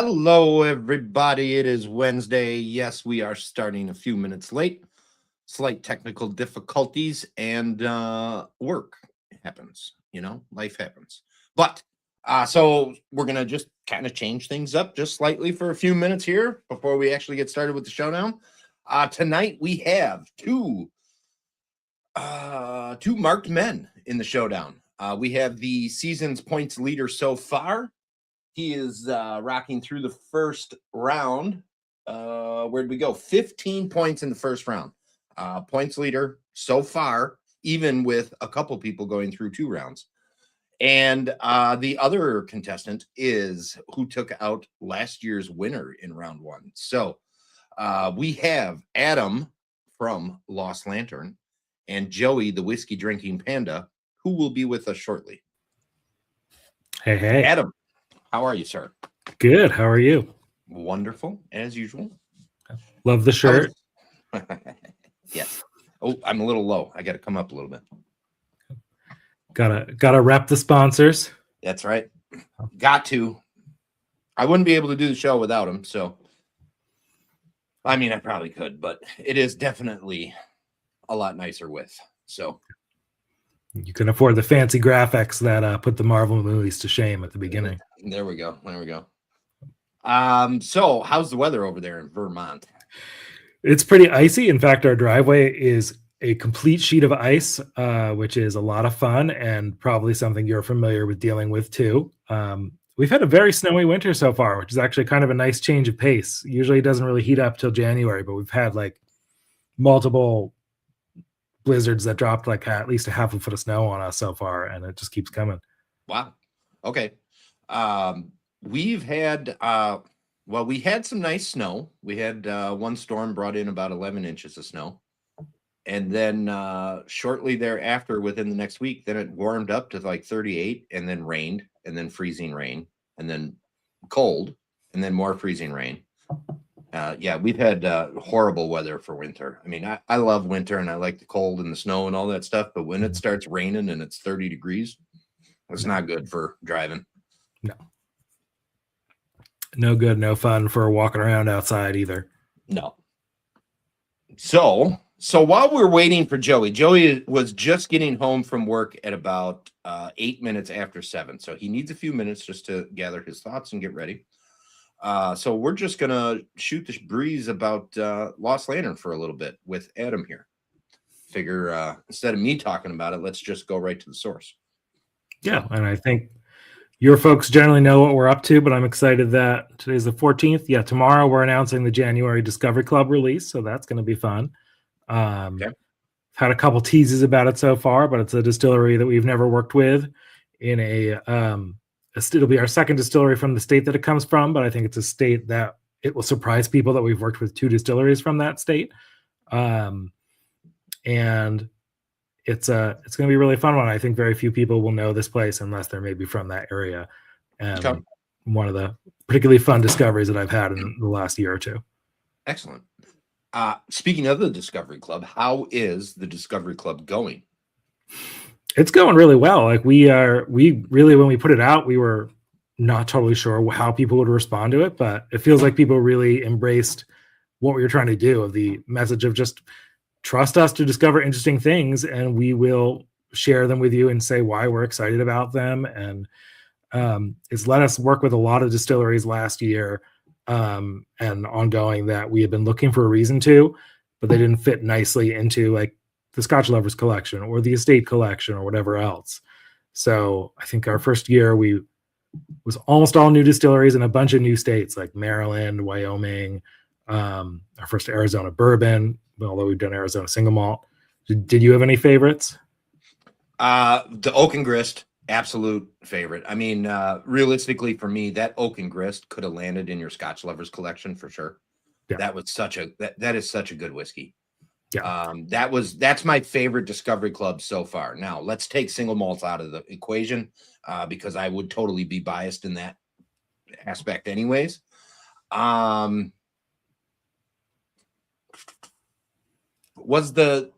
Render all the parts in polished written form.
Hello, everybody. It is Wednesday. Yes, we are starting a few minutes late. Slight technical difficulties and work happens. Life happens. But so we're going to just kind of change things up just slightly for a few minutes here before we actually get started with the showdown. Tonight we have two marked men in the showdown. We have the season's points leader so far. He is rocking through the first round. Where'd we go? 15 points in the first round. Points leader so far, even with a couple people going through 2 rounds. And the other contestant is who took out last year's winner in round 1. So we have Adam from Lost Lantern and Joey, the Whiskey Drinking Panda, who will be with us shortly. Hey. Adam, how are you, sir? Good. How are you? Wonderful, as usual. Love the shirt. Yes. Oh, I'm a little low. I got to come up a little bit. Gotta rep the sponsors. That's right. Got to. I wouldn't be able to do the show without them. So, I mean, I probably could, but it is definitely a lot nicer with. So, you can afford the fancy graphics that put the Marvel movies to shame at the beginning. There we go. So how's the weather over there in Vermont? It's pretty icy. In fact, our driveway is a complete sheet of ice, which is a lot of fun and probably something you're familiar with dealing with too. We've had a very snowy winter so far, which is actually kind of a nice change of pace. Usually it doesn't really heat up till January, but we've had like multiple blizzards that dropped like at least a half a foot of snow on us so far, and it just keeps coming. Wow. Okay. We've had we had some nice snow. We had one storm brought in about 11 inches of snow, and then shortly thereafter, within the next week, then it warmed up to like 38, and then rained, and then freezing rain, and then cold, and then more freezing rain. We've had horrible weather for winter. I mean, I love winter and I like the cold and the snow and all that stuff, but when it starts raining and it's 30 degrees, it's not good for driving. No good, no fun for walking around outside either. No. So while we're waiting for Joey was just getting home from work at about 8 minutes after 7. So he needs a few minutes just to gather his thoughts and get ready. So we're just going to shoot the breeze about Lost Lantern for a little bit with Adam here. Figure instead of me talking about it, let's just go right to the source. Yeah, and I think your folks generally know what we're up to, but I'm excited that today's the 14th. Yeah, tomorrow we're announcing the January Discovery Club release, so that's going to be fun. Okay. Had a couple teases about it so far, but it's a distillery that we've never worked with in it'll be our second distillery from the state that it comes from, but I think it's a state that it will surprise people that we've worked with 2 distilleries from that state. And it's going to be a really fun one. I think very few people will know this place unless they're maybe from that area. And one of the particularly fun discoveries that I've had in the last year or 2. Excellent. Speaking of the Discovery Club, how is the Discovery Club going? It's going really well. Like we really, when we put it out, we were not totally sure how people would respond to it, but it feels like people really embraced what we were trying to do, of the message of just trust us to discover interesting things, and we will share them with you and say why we're excited about them. And it's let us work with a lot of distilleries last year and ongoing that we had been looking for a reason to, but they didn't fit nicely into like the Scotch Lovers collection or the Estate collection or whatever else. So I think our first year was almost all new distilleries in a bunch of new states like Maryland, Wyoming, our first Arizona bourbon, although we've done Arizona single malt. Did you have any favorites? The Oak and Grist, absolute favorite. I mean, realistically for me, that Oak and Grist could have landed in your Scotch Lovers collection for sure. Yeah. That was that is such a good whiskey. Yeah. That's my favorite Discovery Club so far. Now let's take single malts out of the equation because I would totally be biased in that aspect anyways. Was the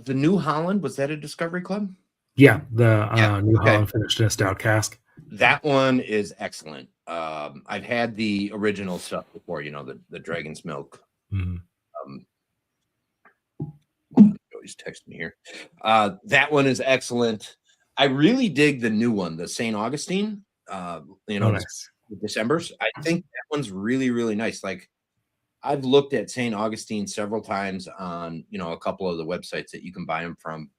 New Holland, was that a Discovery Club? Yeah, the New Holland finished in a stout cask. That one is excellent. I've had the original stuff before, the Dragon's Milk. Mhm. Always text me here. That one is excellent. I really dig the new one, the St. Augustine. Nice. The Decembers. I think that one's really, really nice. Like, I've looked at St. Augustine several times on, a couple of the websites that you can buy them from.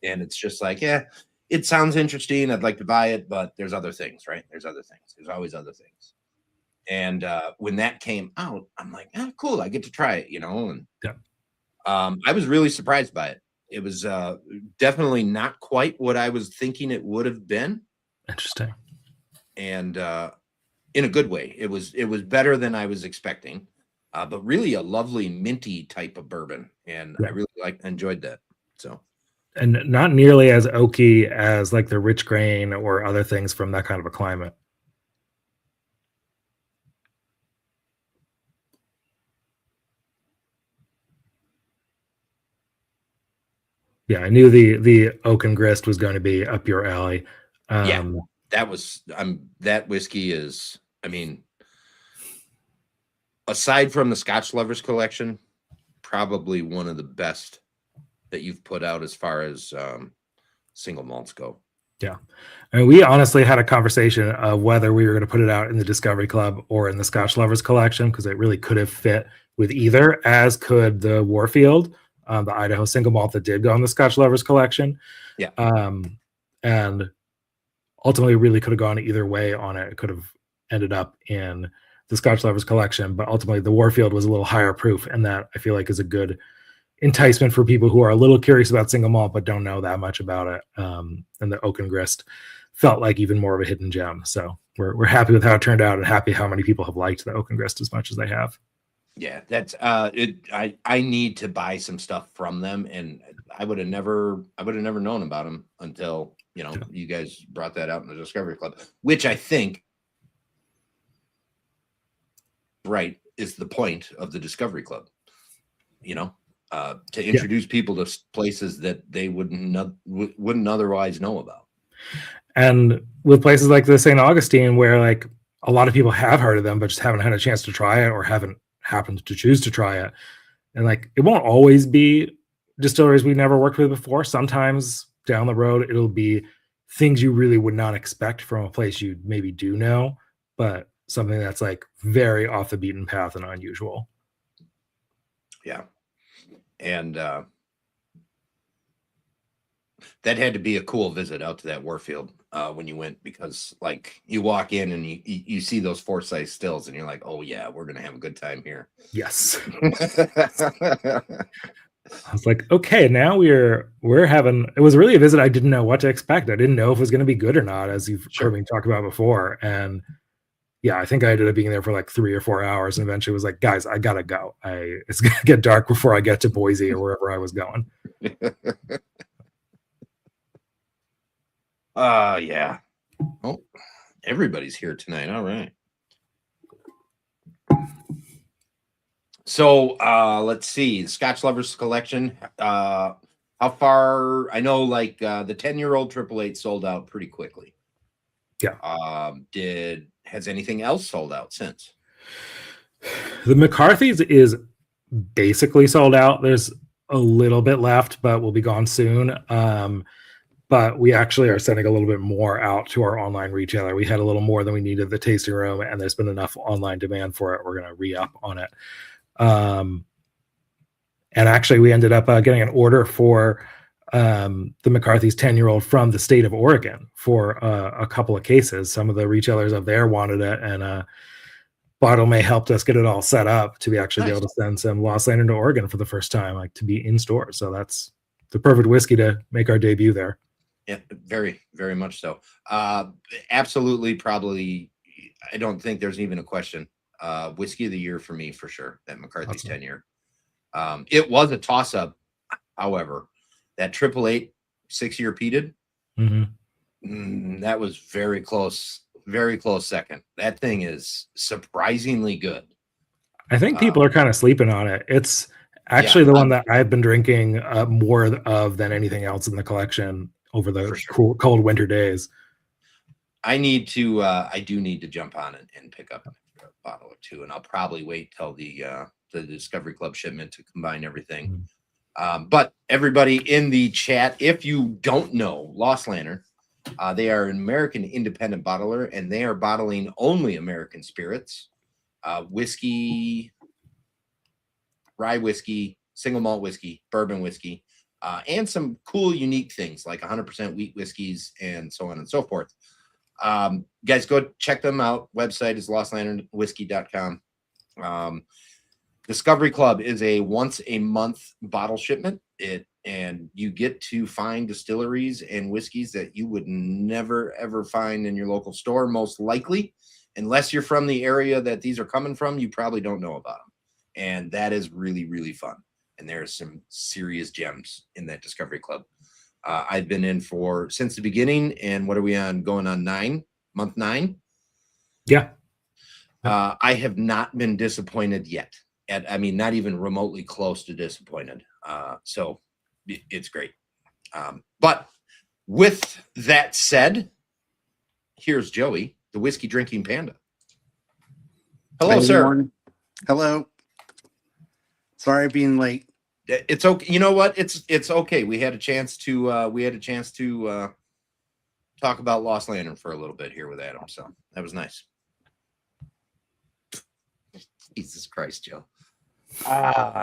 And it's just like, yeah, it sounds interesting. I'd like to buy it, but there's other things, right? There's other things. There's always other things. And when that came out, I'm like, cool. I get to try it, and Yeah. I was really surprised by it. It was definitely not quite what I was thinking it would have been. Interesting. And in a good way. It was better than I was expecting. But really a lovely minty type of bourbon. And I really enjoyed that. So, and not nearly as oaky as like the rich grain or other things from that kind of a climate. Yeah, I knew the oak and grist was going to be up your alley. That was that whiskey is, aside from the Scotch Lovers Collection, probably one of the best that you've put out as far as single malts go. Yeah. And we honestly had a conversation of whether we were going to put it out in the Discovery Club or in the Scotch Lovers Collection, because it really could have fit with either, as could the Warfield, the Idaho single malt that did go in the Scotch Lovers Collection. Yeah. And ultimately really could have gone either way on it. It could have ended up in the Scotch Lovers Collection, but ultimately the Warfield was a little higher proof, and that I feel like is a good enticement for people who are a little curious about single malt but don't know that much about it. And the oak and grist felt like even more of a hidden gem. So we're happy with how it turned out, and happy how many people have liked the oak and grist as much as they have. Yeah, that's it. I need to buy some stuff from them, and I would have never known about them until you guys brought that out in the Discovery Club, which I think is the point of the Discovery Club. To introduce people to places that they wouldn't otherwise know about. And with places like the St. Augustine, where like a lot of people have heard of them but just haven't had a chance to try it or haven't happened to choose to try it. And like, it won't always be distilleries we've never worked with before. Sometimes down the road, it'll be things you really would not expect from a place you maybe do know, but something that's like very off the beaten path and unusual. Yeah. And that had to be a cool visit out to that Warfield when you went, because like you walk in and you see those Forsyth stills and you're like, oh yeah, we're gonna have a good time here. Yes. I was like, okay, now we're having, it was really a visit I didn't know what to expect. I didn't know if it was going to be good or not, as you've heard me talk about before. And yeah, I think I ended up being there for like 3 or 4 hours, and eventually was like, guys, I gotta go. It's gonna get dark before I get to Boise or wherever I was going. Yeah. Oh, everybody's here tonight. All right. So let's see. Scotch Lovers Collection. How far? I know like the 10-year-old 888 sold out pretty quickly. Yeah. Has anything else sold out since? The McCarthy's is basically sold out. There's a little bit left, but will be gone soon. But we actually are sending a little bit more out to our online retailer. We had a little more than we needed the tasting room, and there's been enough online demand for it. We're going to re-up on it. And actually, we ended up getting an order for the McCarthy's 10-year-old from the state of Oregon for a couple of cases. Some of the retailers up there wanted it, and Bottle May helped us get it all set up to be actually be able to send some Lost Land into Oregon for the first time, like to be in store. So that's the perfect whiskey to make our debut there. Yeah, very, very much so. Absolutely, probably. I don't think there's even a question. Whiskey of the year for me, for sure. That McCarthy's 10-year. It was a toss-up, however. That 888 6-year peated, that was very close second. That thing is surprisingly good. I think people are kind of sleeping on it. It's actually the one that I've been drinking more of than anything else in the collection over the cold winter days. I need to. I do need to jump on and pick up a bottle or two, and I'll probably wait till the Discovery Club shipment to combine everything. But everybody in the chat, if you don't know, Lost Lantern, they are an American independent bottler, and they are bottling only American spirits, whiskey, rye whiskey, single malt whiskey, bourbon whiskey, and some cool, unique things like 100% wheat whiskeys and so on and so forth. Guys, go check them out. Website is lostlanternwhiskey.com. Discovery Club is a once a month bottle shipment. And you get to find distilleries and whiskeys that you would never ever find in your local store, most likely, unless you're from the area that these are coming from. You probably don't know about them, and that is really, really fun. And there's some serious gems in that Discovery Club. I've been in since the beginning, and what are we on? Going on month 9? Yeah. I have not been disappointed yet. Not even remotely close to disappointed. So it's great. But with that said, here's Joey, the Whiskey Drinking Panda. Hello, sir. Morning. Hello. Sorry being late. It's okay. You know what? It's okay. We had a chance to talk about Lost Lantern for a little bit here with Adam, so that was nice. Jesus Christ, Joe.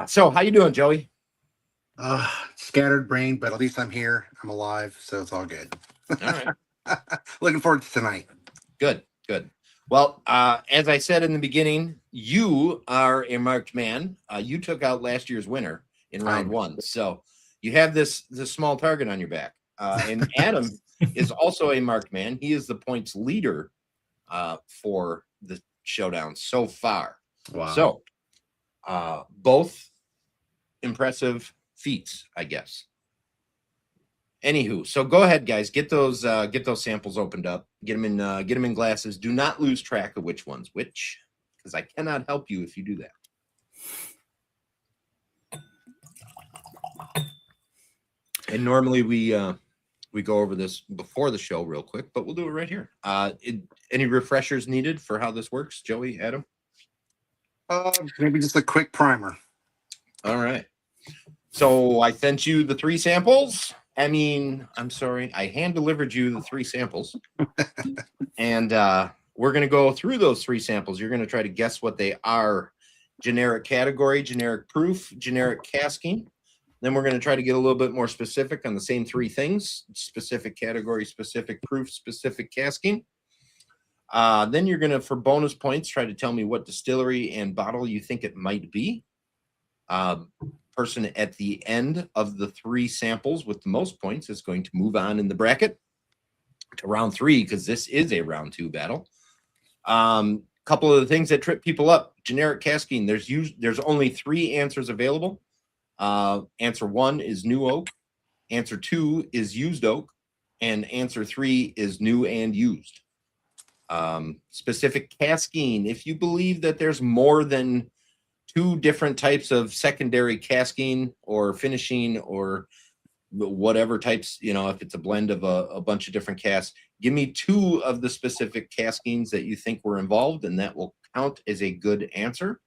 So how you doing, Joey? Scattered brain, but at least I'm here. I'm alive, so it's all good. All right. Looking forward to tonight. Good. Well, as I said in the beginning, you are a marked man. You took out last year's winner in round 1, so you have this small target on your back. And Adam is also a marked man. He is the points leader for the Showdown so far. Wow. So both impressive feats, I guess. Anywho, so go ahead, guys. Get those samples opened up. Get them in glasses. Do not lose track of which one's which, because I cannot help you if you do that. And normally we go over this before the show real quick, but we'll do it right here. Any refreshers needed for how this works, Joey, Adam? Maybe just a quick primer. All right. So I sent you the 3 samples. I'm sorry. I hand delivered you the 3 samples. And we're going to go through those 3 samples. You're going to try to guess what they are. Generic category, generic proof, generic casking. Then we're going to try to get a little bit more specific on the same 3 things: specific category, specific proof, specific casking. Then you're going to, for bonus points, try to tell me what distillery and bottle you think it might be. Person at the end of the 3 samples with the most points is going to move on in the bracket to round 3, because this is a round 2 battle. Couple of the things that trip people up: generic casking. There's only 3 answers available. Answer 1 is new oak. Answer 2 is used oak, and answer 3 is new and used. Specific casking. If you believe that there's more than 2 different types of secondary casking or finishing or whatever types, if it's a blend of a bunch of different casks, give me 2 of the specific caskings that you think were involved, and that will count as a good answer.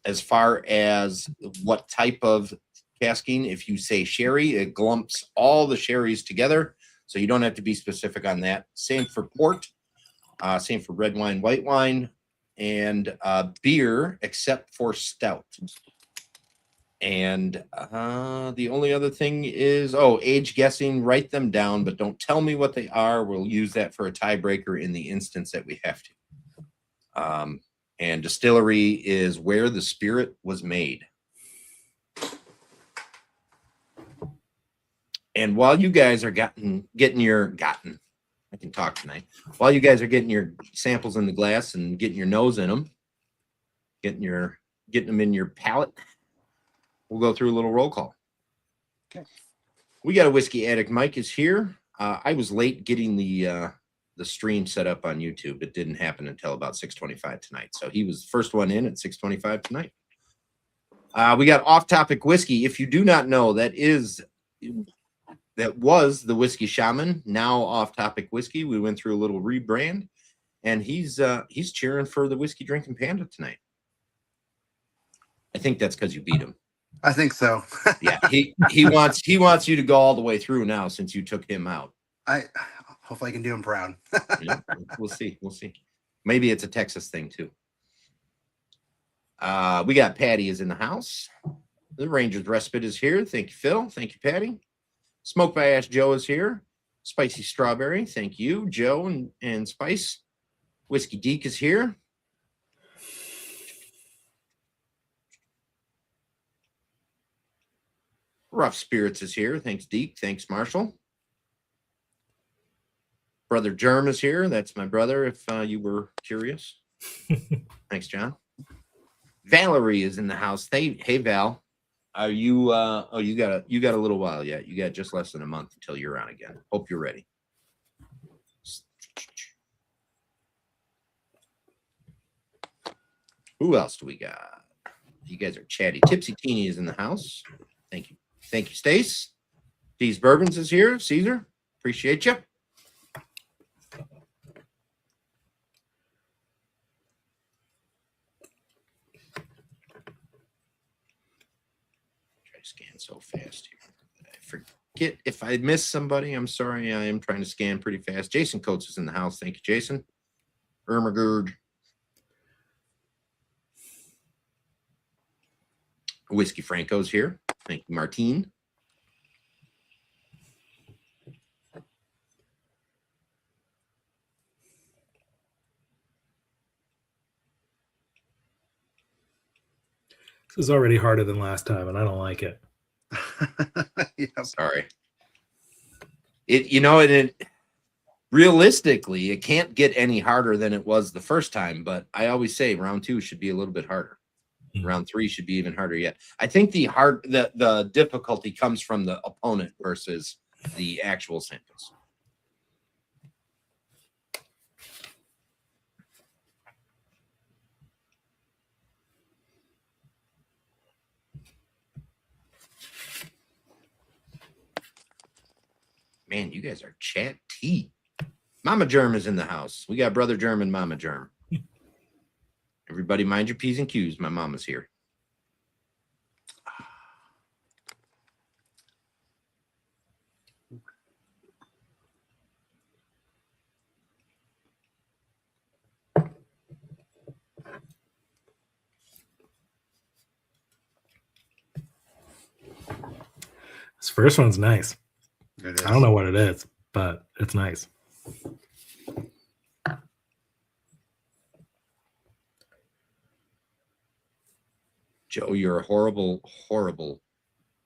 As far as what type of casking, if you say sherry, it glumps all the sherries together, so you don't have to be specific on that. Same for port, same for red wine, white wine, and beer, except for stout. And the only other thing is, age guessing. Write them down, but don't tell me what they are. We'll use that for a tiebreaker in the instance that we have to. And distillery is where the spirit was made. And while you guys are getting your I can talk tonight. While you guys are getting your samples in the glass and getting your nose in them, getting them in your palate, we'll go through a little roll call. Okay. We got a Whiskey Addict. Mike is here. I was late getting the stream set up on YouTube. It didn't happen until about 6:25 tonight. So he was the first one in at 6:25 tonight. We got Off Topic Whiskey. If you do not know, that is that was the Whiskey Shaman, now Off Topic Whiskey. We went through a little rebrand, and he's cheering for the Whiskey Drinking Panda tonight. I think that's because you beat him. I think so. Yeah, he wants you to go all the way through now since you took him out. Hopefully I can do him proud. Yeah, we'll see. Maybe it's a Texas thing too. We got Patty is in the house. The Rangers Respite is here. Thank you, Phil. Thank you, Patty. Smoked by Ash Joe is here. Spicy Strawberry. Thank you, Joe and Spice. Whiskey Deke is here. Rough Spirits is here. Thanks, Deke. Thanks, Marshall. Brother Germ is here. That's my brother, if you were curious. Thanks, John. Valerie is in the house. Hey, Val. Are you you got a little while yet. You got just less than a month until you're on again. Hope you're ready. Who else do we got? You guys are chatty. Tipsy Teeny is in the house. Thank you. Thank you, Stace. Dee's Bourbons is here. Caesar, appreciate you. Scan so fast here. I forget if I missed somebody. I'm sorry. I am trying to scan pretty fast. Jason Coates is in the house. Thank you, Jason. Ermagerd. Whiskey Franco's here. Thank you, Martine. This is already harder than last time, and I don't like it. Yep. Sorry. It realistically, it can't get any harder than it was the first time, but I always say round 2 should be a little bit harder. Mm-hmm. Round 3 should be even harder yet. I think the difficulty comes from the opponent versus the actual samples. Man, you guys are chatty. Mama Germ is in the house. We got Brother Germ and Mama Germ. Everybody mind your P's and Q's. My mama's here. This first one's nice. I don't know what it is, but it's nice. Joe, you're a horrible, horrible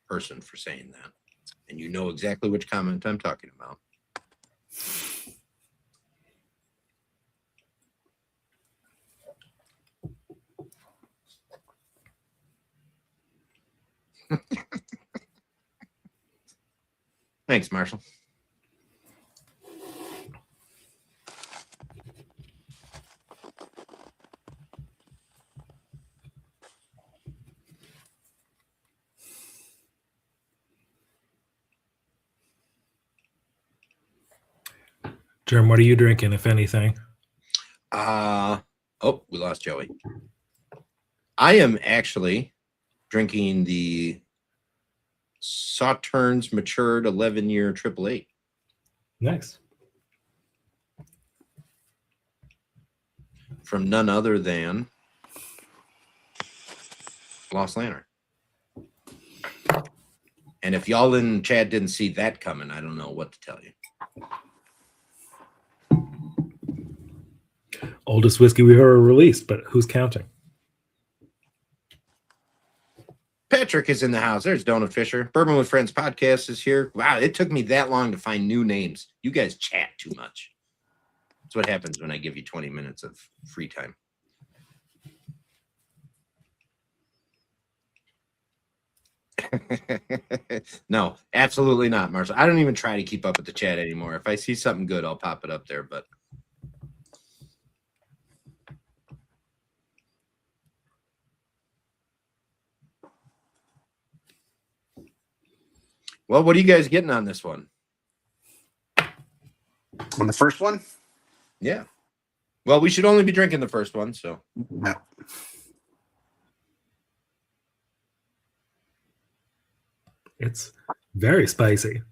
person for saying that. And you know exactly which comment I'm talking about. Thanks, Marshall. Jerm, what are you drinking, if anything? Oh, we lost Joey. I am actually drinking the Sauternes matured 11-year 888. Nice. From none other than Lost Lantern. And if y'all in chat didn't see that coming, I don't know what to tell you. Oldest whiskey we've ever released, but who's counting? Patrick is in the house. There's Donut Fisher. Bourbon with Friends podcast is here. Wow, it took me that long to find new names. You guys chat too much. That's what happens when I give you 20 minutes of free time. No, absolutely not, Marshall. I don't even try to keep up with the chat anymore. If I see something good, I'll pop it up there, but Well, what are you guys getting on this one? On the first one? Yeah. Well, we should only be drinking the first one, so. No. It's very spicy.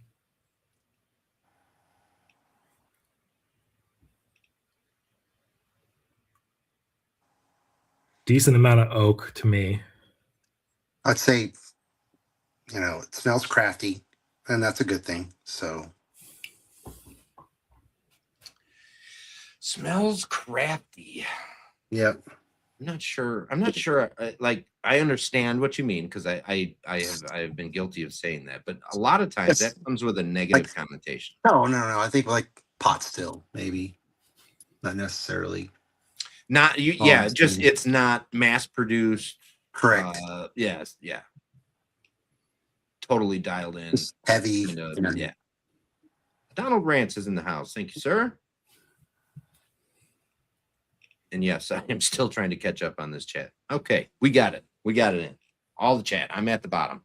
Decent amount of oak to me. I'd say, it smells crafty, and that's a good thing. So, Smells crafty. yep. I'm not sure. I understand what you mean because I have been guilty of saying that, but a lot of times Yes. that comes with a negative connotation. No. I think like pot still, maybe. Not necessarily. Not you. Yeah, just it's not mass produced. Correct. Yes. Yeah. Totally dialed in. It's heavy. Yeah. Donald Rance is in the house. Thank you, sir. And yes, I am still trying to catch up on this chat. Okay, we got it. We got it in. All the chat. I'm at the bottom.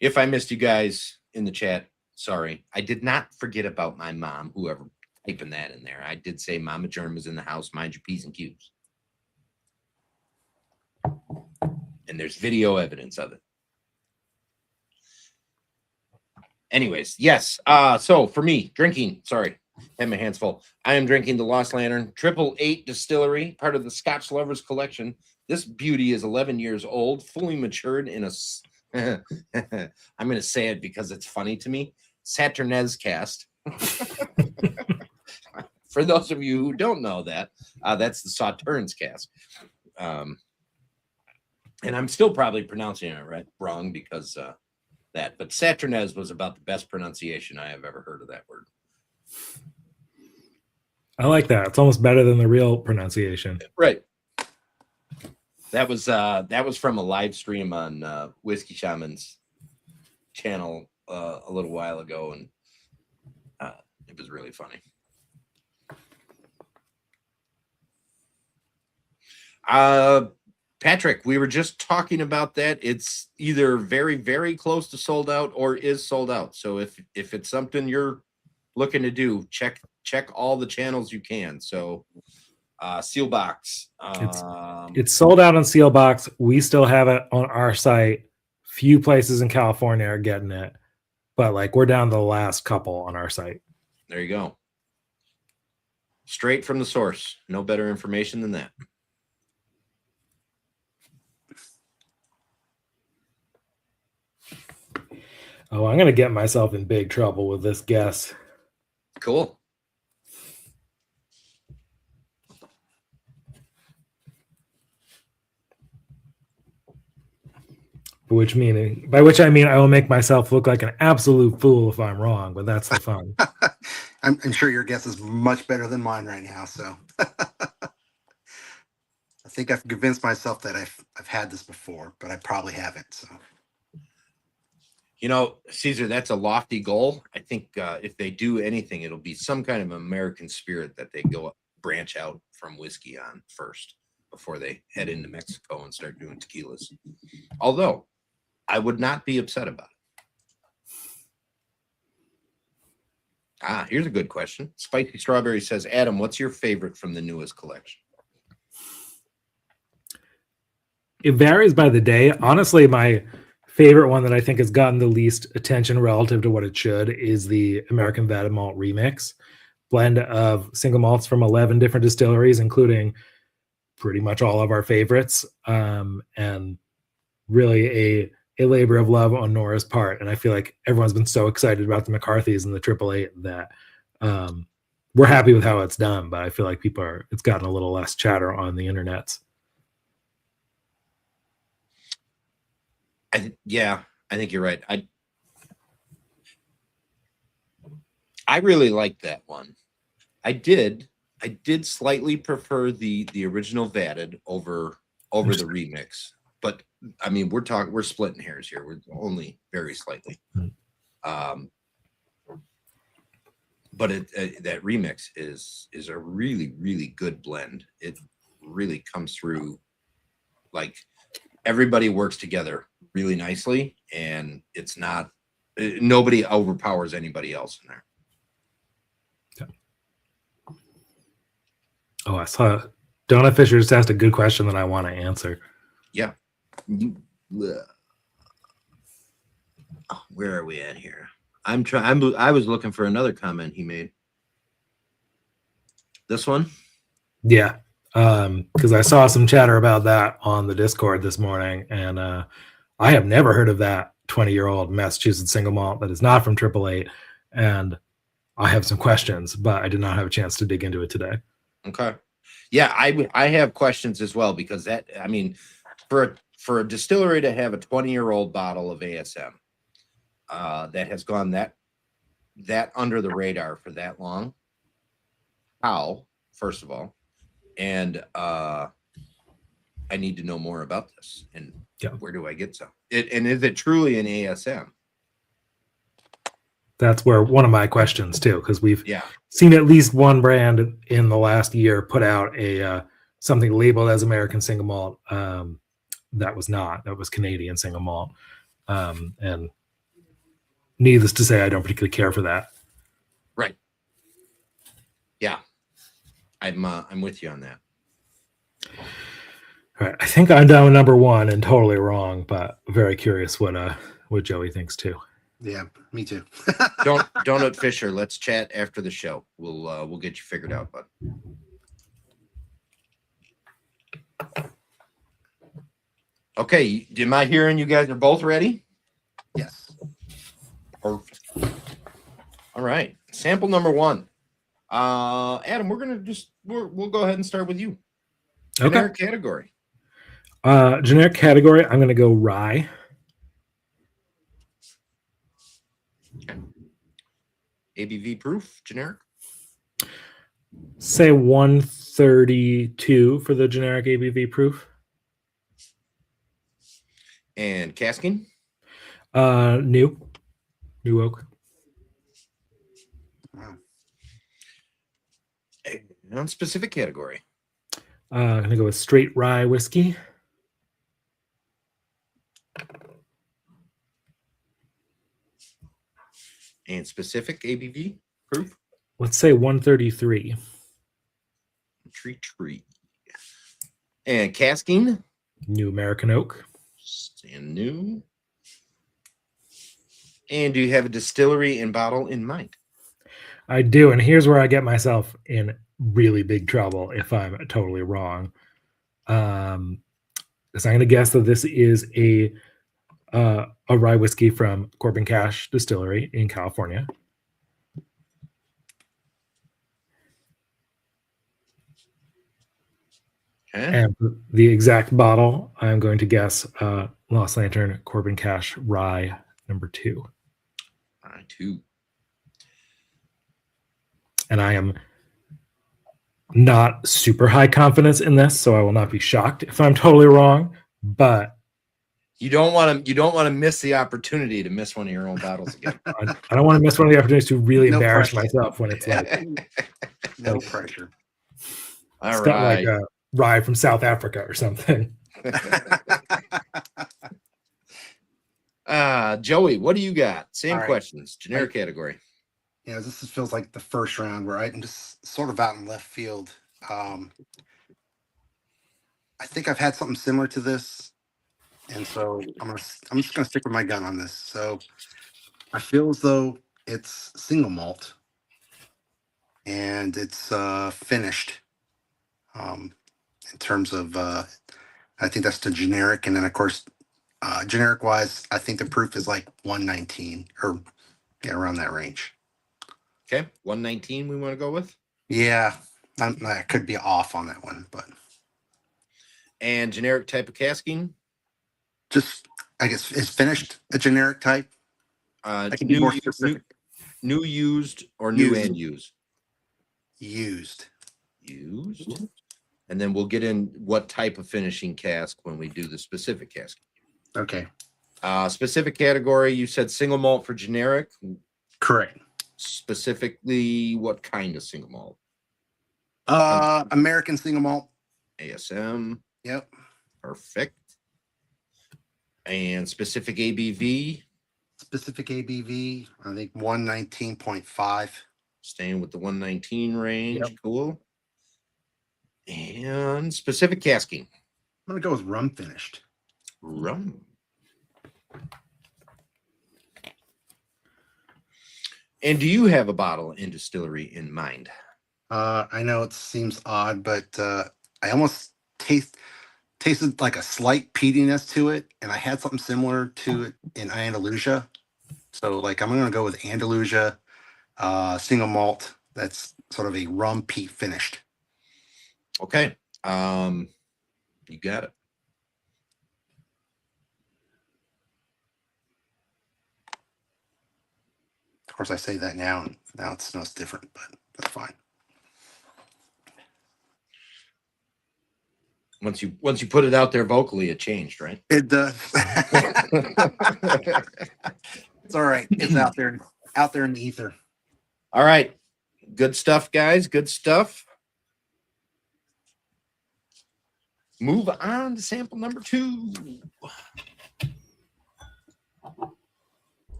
If I missed you guys in the chat, sorry. I did not forget about my mom, whoever typing that in there. I did say Mama Germ is in the house. Mind your P's and Q's. And there's video evidence of it. Anyways, yes. So for me, drinking, sorry, I had my hands full. I am drinking the Lost Lantern 888 Distillery, part of the Scotch Lovers Collection. This beauty is 11 years old, fully matured in a, I'm going to say it because it's funny to me, Saturnez cast. For those of you who don't know that, that's the Sauternes cast. And I'm still probably pronouncing it wrong because that, but Saturnez was about the best pronunciation I have ever heard of that word. I like that. It's almost better than the real pronunciation. Right. That was from a live stream on Whiskey Shaman's channel a little while ago, and it was really funny. Patrick, we were just talking about that. It's either very, very close to sold out or is sold out. So if it's something you're looking to do, check all the channels you can. So Sealbox. It's sold out on Sealbox. We still have it on our site. Few places in California are getting it, but like we're down to the last couple on our site. There you go. Straight from the source. No better information than that. Oh, I'm going to get myself in big trouble with this guess. Cool. By which I mean I will make myself look like an absolute fool if I'm wrong, but that's the fun. I'm sure your guess is much better than mine right now. So I think I've convinced myself that I've had this before, but I probably haven't. So. Caesar, that's a lofty goal. I think if they do anything, it'll be some kind of American spirit that they branch out from whiskey on first before they head into Mexico and start doing tequilas. Although I would not be upset about it. Here's a good question. Spicy Strawberry says, Adam, what's your favorite from the newest collection? It varies by the day. Honestly, my favorite one that I think has gotten the least attention relative to what it should is the American Vat Malt Remix blend of single malts from 11 different distilleries, including pretty much all of our favorites, and really a labor of love on Nora's part. And I feel like everyone's been so excited about the McCarthy's and the 888 that we're happy with how it's done, but I feel like it's gotten a little less chatter on the internets. I think you're right. I really liked that one. I did slightly prefer the original vatted over the remix, but I mean we're splitting hairs here. We're only very slightly. But that remix is a really, really good blend. It really comes through like everybody works together really nicely, and it's not nobody overpowers anybody else in there. Oh, I saw Donut Fisher just asked a good question that I want to answer. Yeah. Where are we at here? I was looking for another comment he made. This one? Yeah. Because I saw some chatter about that on the Discord this morning, and I have never heard of that 20-year-old Massachusetts single malt that is not from 888, and I have some questions, but I did not have a chance to dig into it today. Okay. Yeah, I have questions as well, because that, I mean, for a distillery to have a 20-year-old bottle of ASM that has gone that under the radar for that long, how, first of all, and I need to know more about this, and where do I get some? And is it truly an ASM? That's where one of my questions too, because we've Yeah. seen at least one brand in the last year put out a something labeled as American single malt. That was Canadian single malt, and needless to say, I don't particularly care for that. Right. Yeah, I'm with you on that. All right, I think I'm down with number one and totally wrong, but very curious what Joey thinks too. Yeah, me too. Donut Fisher, let's chat after the show. We'll get you figured out, bud. Okay, am I hearing you guys are both ready? Yes. Perfect. All right, sample number one. Adam, we'll go ahead and start with you. Generic category. Generic category, I'm going to go rye. Okay. ABV proof, generic. Say 132 for the generic ABV proof. And casking. New oak. Wow. Non-specific category. I'm going to go with straight rye whiskey. And specific ABV proof. Let's say 133. Tree. And casking. New American oak. And new. And do you have a distillery and bottle in mind? I do, and here's where I get myself in really big trouble if I'm totally wrong. So I'm going to guess that this is a rye whiskey from Corbin Cash Distillery in California. Okay. And the exact bottle, I'm going to guess Lost Lantern Corbin Cash Rye number 2. Rye 2. And I am not super high confidence in this, so I will not be shocked if I'm totally wrong. But you don't want to miss the opportunity to miss one of your own bottles again. I don't want to miss one of the opportunities to really embarrass pressure. myself when it's like no pressure. All it's right. got like a rye from South Africa or something. Joey, what do you got? Same All right. questions. Generic category. Yeah, this feels like the first round where I'm just sort of out in left field. I think I've had something similar to this, and so I'm just gonna stick with my gun on this. So I feel as though it's single malt, and it's finished. In terms of, I think that's the generic, and then of course, generic wise, I think the proof is like 119 or around that range. Okay, 119 we want to go with? Yeah, I could be off on that one, but. And generic type of casking? Just, I guess, is finished a generic type? I can be more specific. New used or new Used. and used? Used. And then we'll get in what type of finishing cask when we do the specific cask. Okay. Specific category, you said single malt for generic. Correct. Specifically, what kind of single malt? American single malt. ASM. Yep. Perfect. And specific ABV, Specific ABV, I think 119.5. staying with the 119 range. Yep. Cool. And specific casking, I'm gonna go with rum finished. rum. And do you have a bottle and distillery in mind? I know it seems odd, but I almost tasted like a slight peatiness to it, and I had something similar to it in Andalusia. So like I'm gonna go with Andalusia single malt. That's sort of a rum peat finished. Okay. You got it. Of course, I say that now, and now it smells different, but that's fine. Once you put it out there vocally, it changed, right? It does. It's all right. It's out there in the ether. All right. Good stuff, guys. Good stuff. Move on to sample number 2.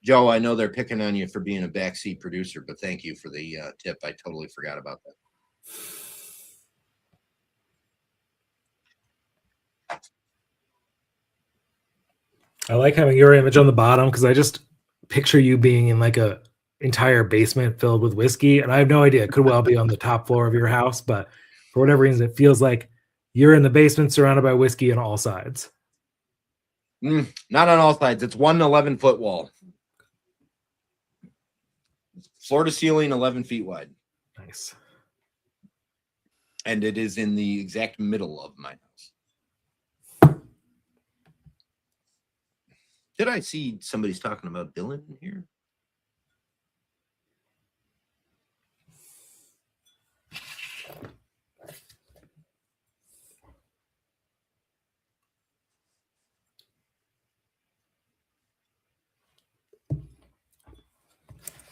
Joe, I know they're picking on you for being a backseat producer, but thank you for the tip. I totally forgot about that. I like having your image on the bottom because I just picture you being in like a entire basement filled with whiskey, and I have no idea. It could well be on the top floor of your house, but for whatever reason, it feels like you're in the basement surrounded by whiskey on all sides. Not on all sides. It's 1 11-foot wall. Floor to ceiling, 11 feet wide. Nice. And it is in the exact middle of my house. Did I see somebody's talking about Dylan here?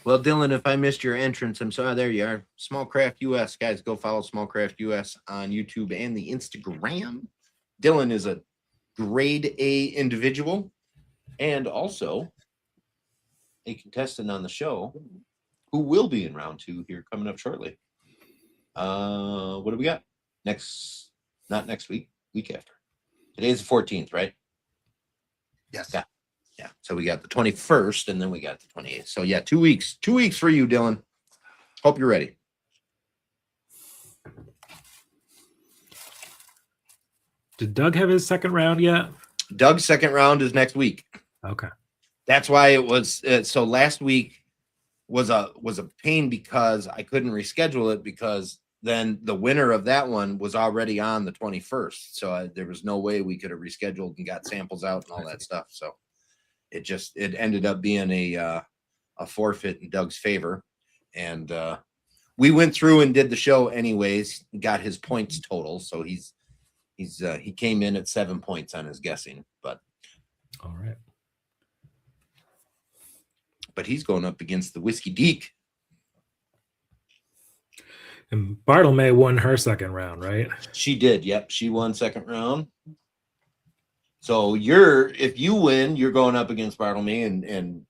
Well, Dylan, if I missed your entrance, I'm sorry. There you are. Small Craft US. Guys, go follow Small Craft US on YouTube and the Instagram. Dylan is a grade A individual and also a contestant on the show who will be in round 2 here coming up shortly. What do we got? Not next week, week after. Today's the 14th, right? Yes. Yeah. So we got the 21st and then we got the 28th. So yeah, 2 weeks. 2 weeks for you, Dylan. Hope you're ready. Did Doug have his second round yet? Doug's second round is next week. Okay. That's why it was so last week was a pain because I couldn't reschedule it because then the winner of that one was already on the 21st. So there was no way we could have rescheduled and got samples out and all that stuff. So it ended up being a forfeit in Doug's favor. And we went through and did the show anyways, got his points total. So he came in at 7 points on his guessing, but all right. But he's going up against the Whiskey Deke. And Bartlemay won her second round, right? She did. Yep. She won second round. So if you win, you're going up against Bartlemay and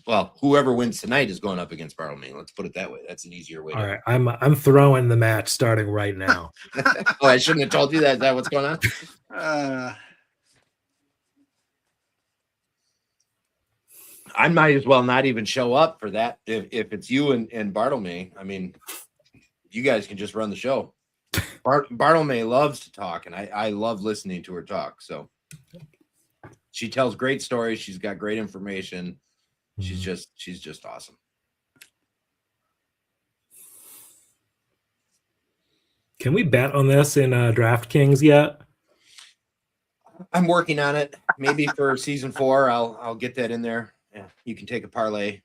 well, whoever wins tonight is going up against Bartlemay. Let's put it that way. That's an easier way. All right. I'm throwing the match starting right now. Oh, I shouldn't have told you that. Is that what's going on? I might as well not even show up for that if it's you and Bartlemay. I mean, you guys can just run the show. Bartlemay loves to talk, and I love listening to her talk. So she tells great stories. She's got great information. She's just awesome. Can we bet on this in DraftKings yet? I'm working on it. Maybe for season 4, I'll get that in there. Yeah, you can take a parlay.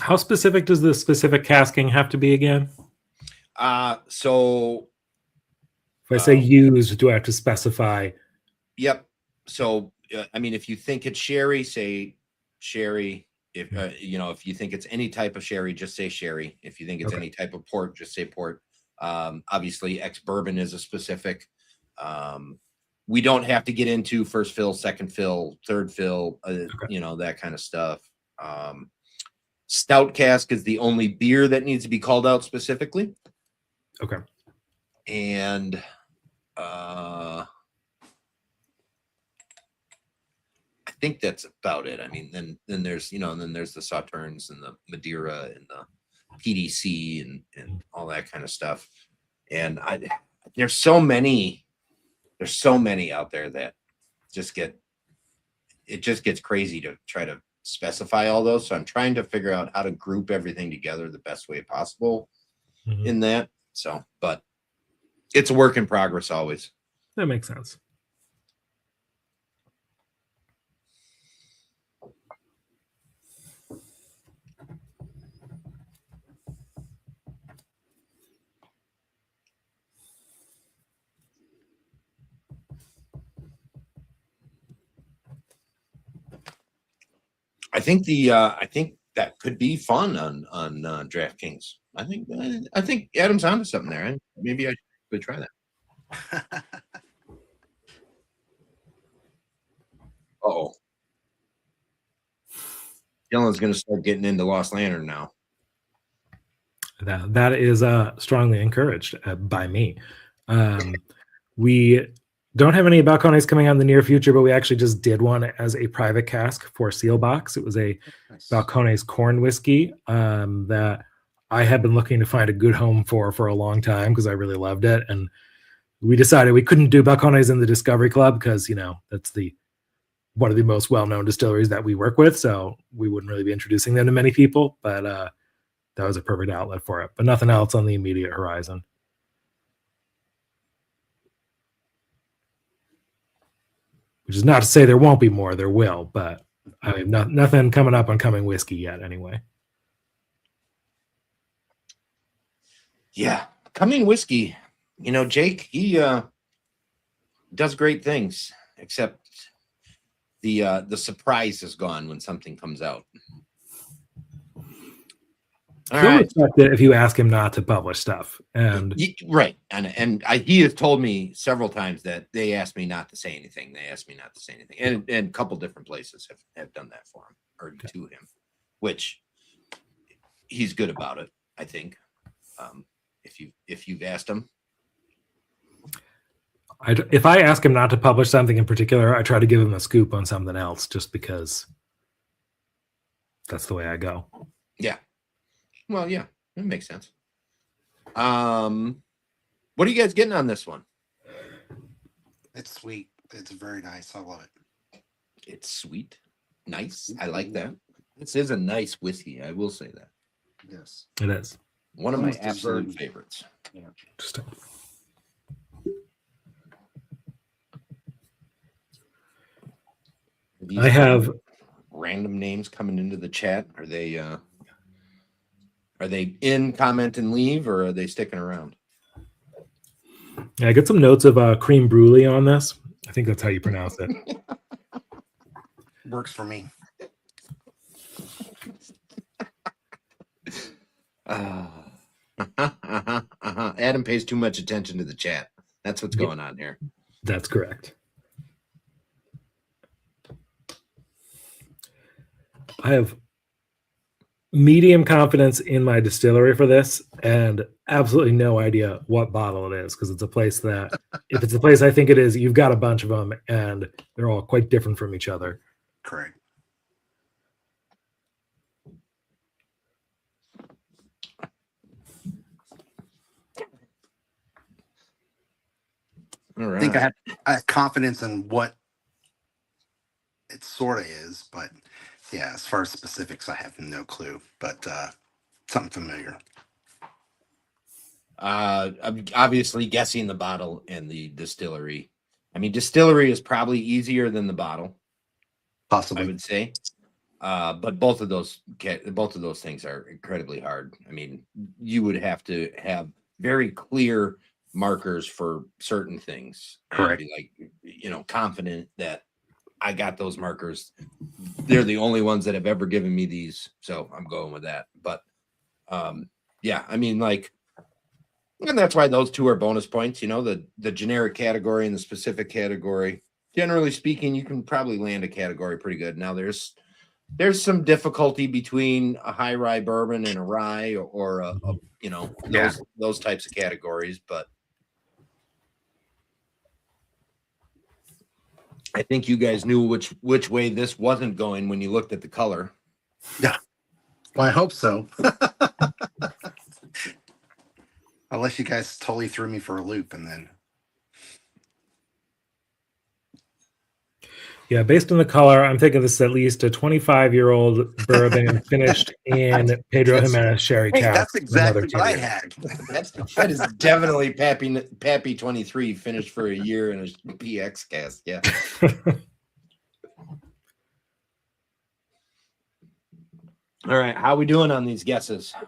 How specific does the specific casking have to be again? So If I say used, do I have to specify? yep. So I mean, if you think it's sherry, say sherry. If if you think it's any type of sherry, just say sherry. If you think it's any type of port, just say port. Obviously, ex-bourbon is a specific. We don't have to get into first fill, second fill, third fill, that kind of stuff. Stout cask is the only beer that needs to be called out specifically. Okay. And I think that's about it. I mean, then there's then there's the Sauternes and the Madeira and the PDC and all that kind of stuff. And there's so many out there that it just gets crazy to try to specify all those. So I'm trying to figure out how to group everything together the best way possible in that. So, but it's a work in progress always. That makes sense. I think that could be fun on DraftKings. I think Adam's onto something there. Maybe I should try that. Oh, Dylan's going to start getting into Lost Lantern now. That is strongly encouraged by me. We don't have any balcones coming out in the near future, but we actually just did one as a private cask for Sealbox. It was a balcones corn whiskey that I had been looking to find a good home for a long time because I really loved it. And we decided we couldn't do balcones in the Discovery Club because, that's one of the most well-known distilleries that we work with. So we wouldn't really be introducing them to many people, but that was a perfect outlet for it. But nothing else on the immediate horizon. Which is not to say there won't be more. There will, but I mean, nothing coming up on Coming Whiskey yet anyway. Yeah. Coming Whiskey, Jake, he does great things, except the surprise is gone when something comes out. All right. That if you ask him not to publish stuff, and right, and he has told me several times that they asked me not to say anything. And a couple different places have done that for him or to him, which he's good about it. I think if you've asked him. If I ask him not to publish something in particular, I try to give him a scoop on something else, just because that's the way I go. Yeah. Well, yeah, it makes sense. What are you guys getting on this one? It's sweet. It's very nice. I love it. It's sweet. Nice. I like that. This is a nice whiskey. I will say that. Yes. It is. One of my absolute favorites. Yeah. Interesting. I have random names coming into the chat. Are they in comment and leave, or are they sticking around? Yeah, I get some notes of cream brulee on this. I think that's how you pronounce it. Works for me. Adam pays too much attention to the chat. That's what's going on here. That's correct. I have medium confidence in my distillery for this and absolutely no idea what bottle it is, because it's a place that if it's a place I think it is, you've got a bunch of them and they're all quite different from each other. Correct. All right. I think I have confidence in what it sort of is, but yeah, as far as specifics, I have no clue, but something familiar. I'm obviously guessing the bottle and the distillery. I mean, distillery is probably easier than the bottle. Possibly. I would say. But both of those things are incredibly hard. I mean, you would have to have very clear markers for certain things and Correct. be like, confident that I got those markers. They're the only ones that have ever given me these, so I'm going with that. But yeah, I mean, and that's why those two are bonus points. The generic category and the specific category. Generally speaking, you can probably land a category pretty good. Now there's some difficulty between a high rye bourbon and a rye or those types of categories, but I think you guys knew which way this wasn't going when you looked at the color. Yeah. Well, I hope so. Unless you guys totally threw me for a loop and then. Yeah, based on the color, I'm thinking this is at least a 25-year-old bourbon finished in Pedro Jimenez sherry Hey, cask. that's exactly another what I 10 years. had. That is definitely Pappy 23 finished for a year in a PX cast. Yeah. All right, how we doing on these guesses? I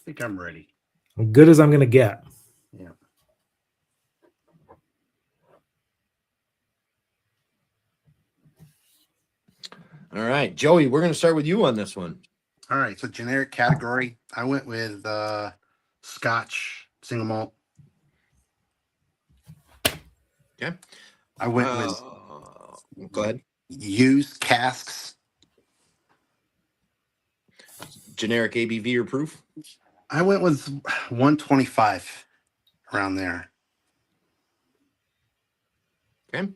think I'm ready. Good as I'm going to get. Yeah. All right, Joey, we're going to start with you on this one. All right. So generic category. I went with Scotch single malt. Okay. I went with go ahead. used casks. Generic ABV or proof? I went with 125 around there. Okay.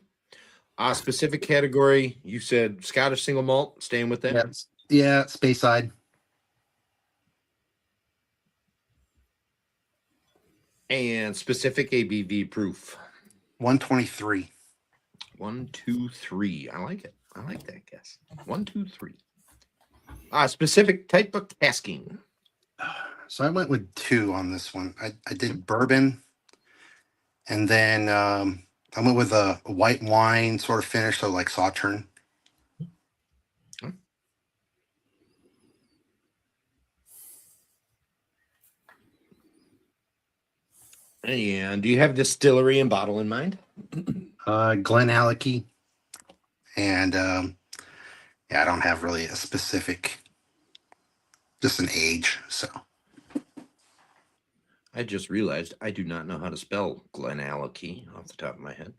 Specific category, you said Scottish single malt, staying with that? Yes. Yeah, Speyside. And specific ABV proof? 123. 1, 2, 3. I like it. I like that guess. 1, 2, 3. Specific type of casking. So I went with 2 on this one. I did bourbon, and then I went with a white wine sort of finish, so like Sauterne. And do you have distillery and bottle in mind? Glen Alecky, and I don't have really a specific, just an age. So I just realized I do not know how to spell Glen Alecky off the top of my head.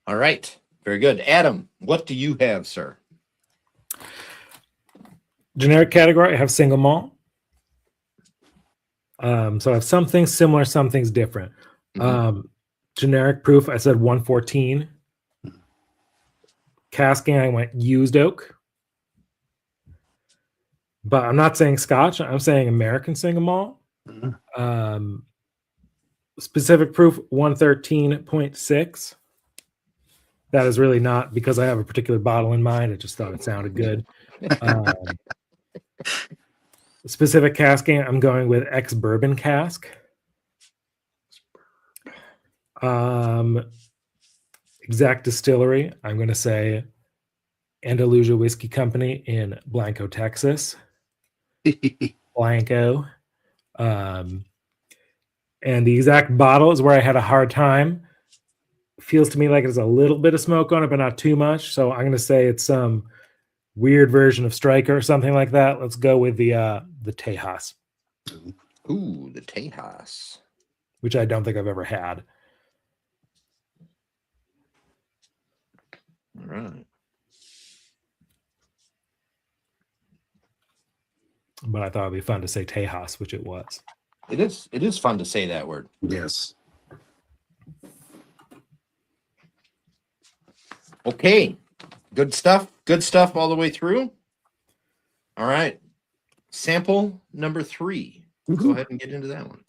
All right, very good. Adam, what do you have, sir? Generic category, I have single malt. So I have some things similar, some things different. Generic proof, I said 114. Casking, I went used oak. But I'm not saying Scotch, I'm saying American single malt. Specific proof, 113.6. That is really not because I have a particular bottle in mind. I just thought it sounded good. Specific casking, I'm going with ex-bourbon cask. Exact distillery, I'm going to say Andalusia Whiskey Company in Blanco, Texas. Blanco. And the exact bottle is where I had a hard time. Feels to me like there's a little bit of smoke on it, but not too much. So I'm going to say it's some weird version of Striker or something like that. Let's go with the Tejas. Ooh, the Tejas. Which I don't think I've ever had. All right. But I thought it'd be fun to say Tejas, which it was. It is fun to say that word. Yes. Okay. Good stuff. Good stuff all the way through. All right. Sample number 3. Go ahead and get into that one.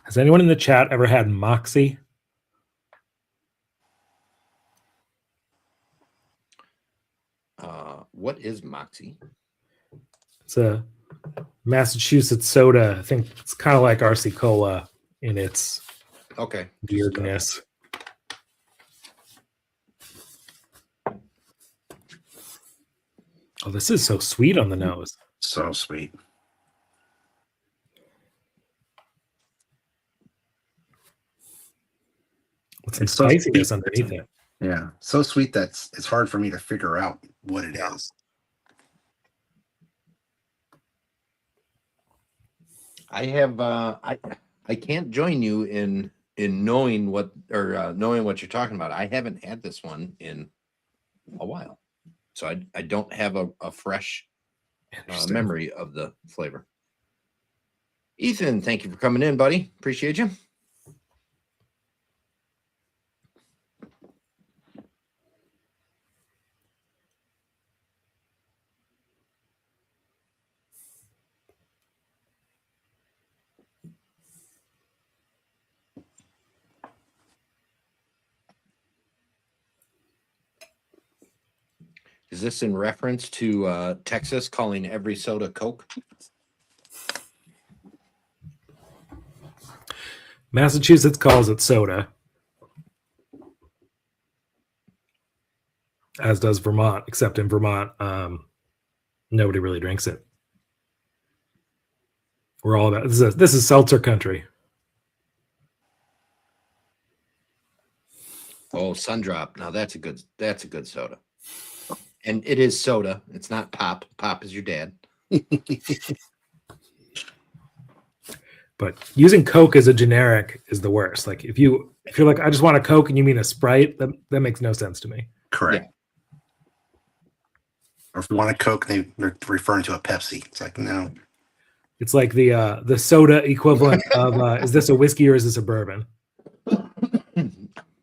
Has anyone in the chat ever had Moxie? What is Moxie? It's a Massachusetts soda. I think it's kind of like RC Cola in its Okay. weirdness. Oh, this is so sweet on the nose. So sweet. With some It's so spiciness sweet. underneath it. Yeah, so sweet that it's hard for me to figure out what it is. I have I can't join you in knowing what knowing what you're talking about. I haven't had this one in a while, so I don't have a fresh memory of the flavor. Ethan, thank you for coming in, buddy. Appreciate you. Is this in reference to Texas calling every soda Coke? Massachusetts calls it soda, as does Vermont, except in Vermont, nobody really drinks it. We're all about this is seltzer country. Oh, Sundrop. Now that's a good soda. And it is soda. It's not pop. Pop is your dad. But using Coke as a generic is the worst. Like if you're like, I just want a Coke and you mean a Sprite, that makes no sense to me. Correct. Yeah. Or if you want a Coke, they're referring to a Pepsi. It's like, no. It's like the soda equivalent of is this a whiskey or is this a bourbon?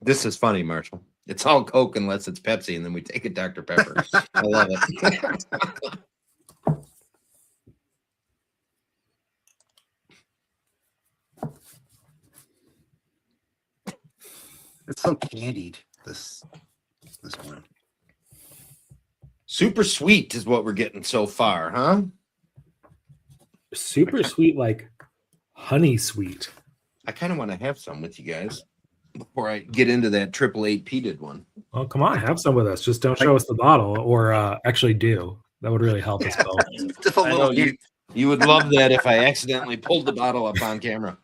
This is funny, Marshall. It's all Coke unless it's Pepsi, and then we take a Dr. Pepper. I love it. It's so candied, this one. Super sweet is what we're getting so far, huh? Super sweet, like honey sweet. I kind of want to have some with you guys before I get into that 888 peated one. Oh, come on, have some with us. Just don't show us the bottle, or actually do. That would really help us both. Just a I little know you would love that if I accidentally pulled the bottle up on camera.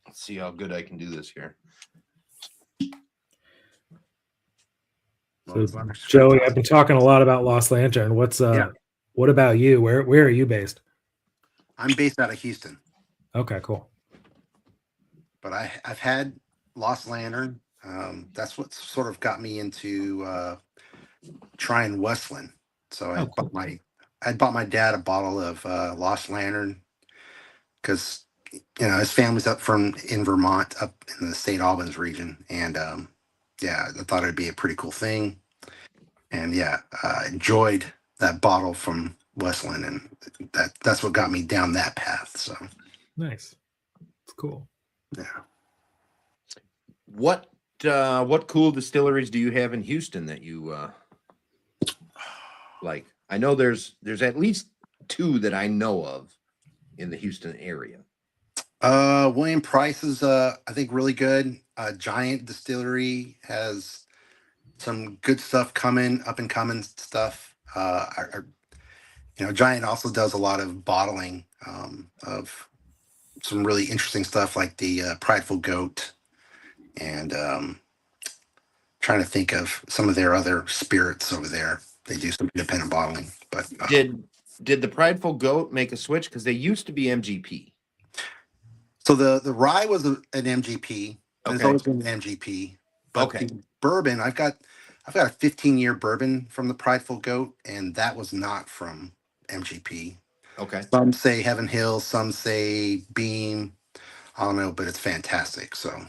Let's see how good I can do this here. So, Joey, I've been talking a lot about Lost Lantern. What about you? Where are you based? I'm based out of Houston. Okay, cool. But I've had Lost Lantern. That's what sort of got me into trying Westland. So I bought my dad a bottle of Lost Lantern because his family's in Vermont, up in the St. Albans region, and I thought it'd be a pretty cool thing. And enjoyed that bottle from Westland, and that's what got me down that path. So nice. It's cool. Yeah. What cool distilleries do you have in Houston that you like? I know there's at least 2 that I know of in the Houston area. William Price is I think really good. Giant Distillery has some good stuff coming, up and coming stuff. Giant also does a lot of bottling of some really interesting stuff like the Prideful Goat, and trying to think of some of their other spirits over there. They do some independent bottling. But did the Prideful Goat make a switch? Because they used to be MGP. So the rye was an MGP. Okay. It's always been an MGP. But Okay. the bourbon, I've got a 15-year bourbon from the Prideful Goat, and that was not from MGP. Okay. Some say Heaven Hill, some say Beam. I don't know, but it's fantastic. So,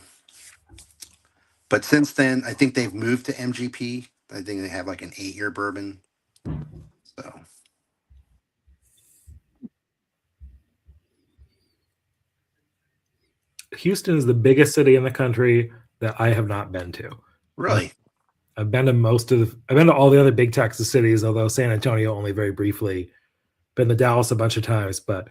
but since then, I think they've moved to MGP. I think they have like an 8-year bourbon. So. Houston is the biggest city in the country that I have not been to. Really? I've been to all the other big Texas cities, although San Antonio only very briefly. Been to Dallas a bunch of times, but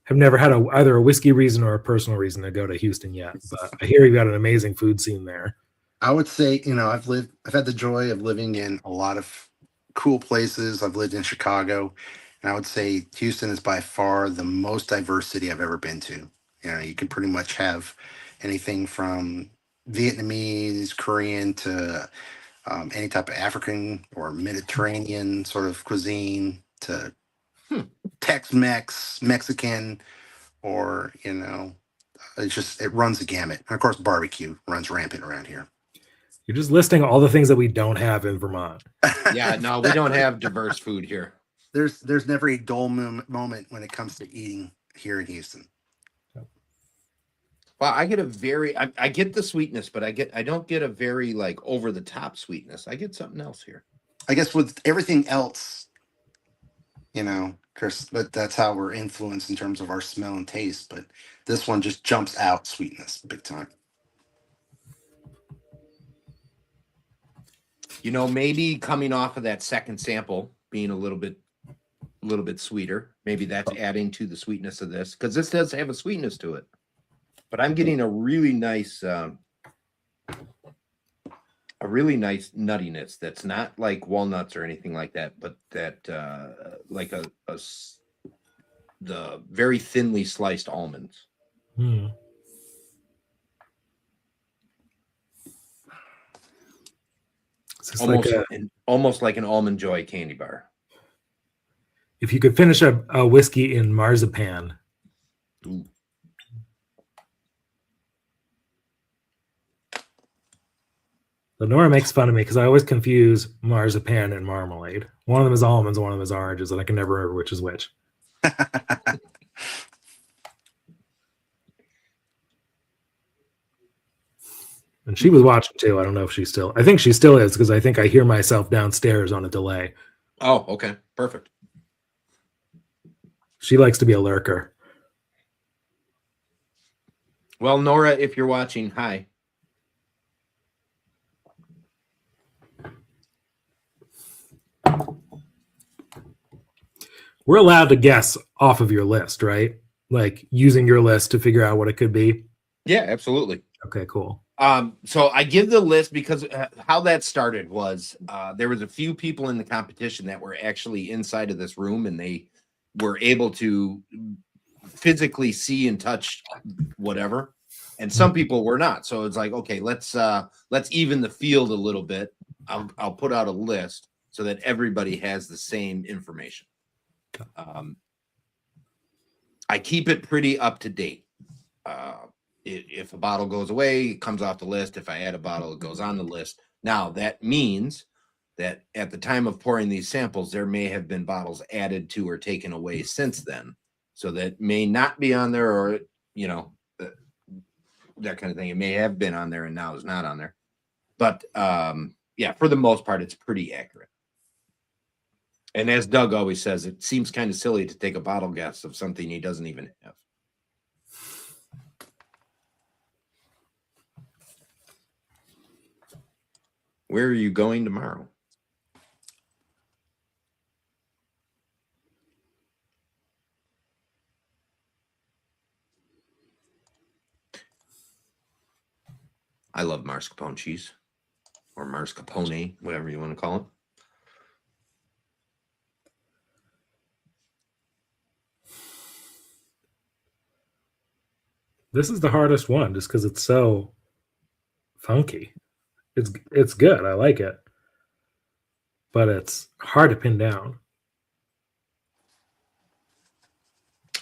have never had either a whiskey reason or a personal reason to go to Houston yet. But I hear you got an amazing food scene there. I would say, I've had the joy of living in a lot of cool places. I've lived in Chicago, and I would say Houston is by far the most diverse city I've ever been to. You can pretty much have anything from Vietnamese, Korean to any type of African or Mediterranean sort of cuisine to Tex-Mex, Mexican, or it runs the gamut. And of course, barbecue runs rampant around here. You're just listing all the things that we don't have in Vermont. Yeah, no, we don't have diverse food here. There's never a dull moment when it comes to eating here in Houston. Well, I get I get the sweetness, but I don't get a very like over the top sweetness. I get something else here. I guess with everything else, Chris, but that's how we're influenced in terms of our smell and taste. But this one just jumps out sweetness big time. Maybe coming off of that second sample being a little bit sweeter, maybe that's adding to the sweetness of this, because this does have a sweetness to it. But I'm getting a really nice nuttiness that's not like walnuts or anything like that, but that like the very thinly sliced almonds. Almost like an Almond Joy candy bar. If you could finish a whiskey in marzipan. Ooh. Lenora makes fun of me because I always confuse marzipan and marmalade. One of them is almonds, one of them is oranges, and I can never remember which is which. And she was watching too. I don't know if she's still. I think she still is because I think I hear myself downstairs on a delay. Oh, okay. Perfect. She likes to be a lurker. Well, Nora, if you're watching, hi. We're allowed to guess off of your list, right? Like using your list to figure out what it could be. Yeah, absolutely. Okay, cool. So I give the list because how that started was there was a few people in the competition that were actually inside of this room, and they were able to physically see and touch whatever, and some people were not. So it's like, okay, let's even the field a little bit. I'll put out a list so that everybody has the same information. I keep it pretty up to date. If a bottle goes away, it comes off the list. If I add a bottle, it goes on the list. Now, that means that at the time of pouring these samples, there may have been bottles added to or taken away since then. So that may not be on there, or, that kind of thing. It may have been on there and now is not on there. But, yeah, for the most part, it's pretty accurate. And as Doug always says, it seems kind of silly to take a bottle guess of something he doesn't even have. Where are you going tomorrow? I love mascarpone cheese, or mascarpone, whatever you want to call it. This is the hardest one just because it's so funky. It's good. I like it. But it's hard to pin down.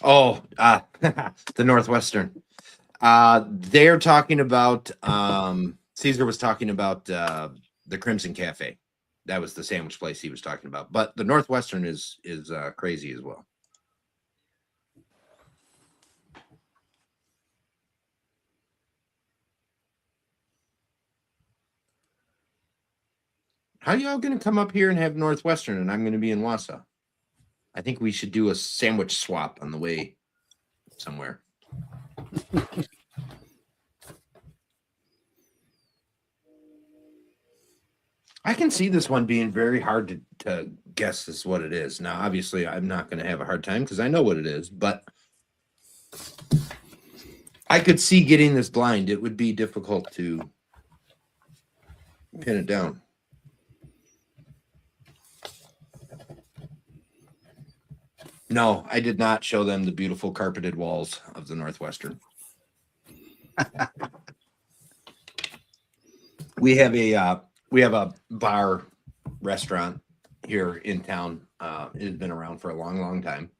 Oh, the Northwestern. They're talking about Caesar was talking about the Crimson Cafe. That was the sandwich place he was talking about. But the Northwestern is crazy as well. How are y'all going to come up here and have Northwestern, and I'm going to be in Wausau? I think we should do a sandwich swap on the way somewhere. I can see this one being very hard to guess is what it is. Now, obviously, I'm not going to have a hard time because I know what it is, but I could see getting this blind. It would be difficult to pin it down. No, I did not show them the beautiful carpeted walls of the Northwestern. We have a bar restaurant here in town. It has been around for a long, long time.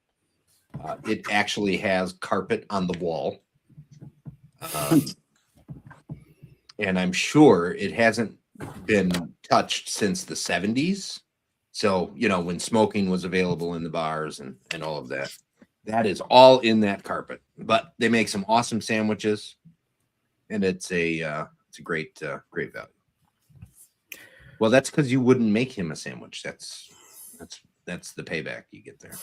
It actually has carpet on the wall. And I'm sure it hasn't been touched since the 70s. So, you know, when smoking was available in the bars and all of that, that is all in that carpet. But they make some awesome sandwiches, and it's a great value. Well, that's because you wouldn't make him a sandwich. That's the payback you get there.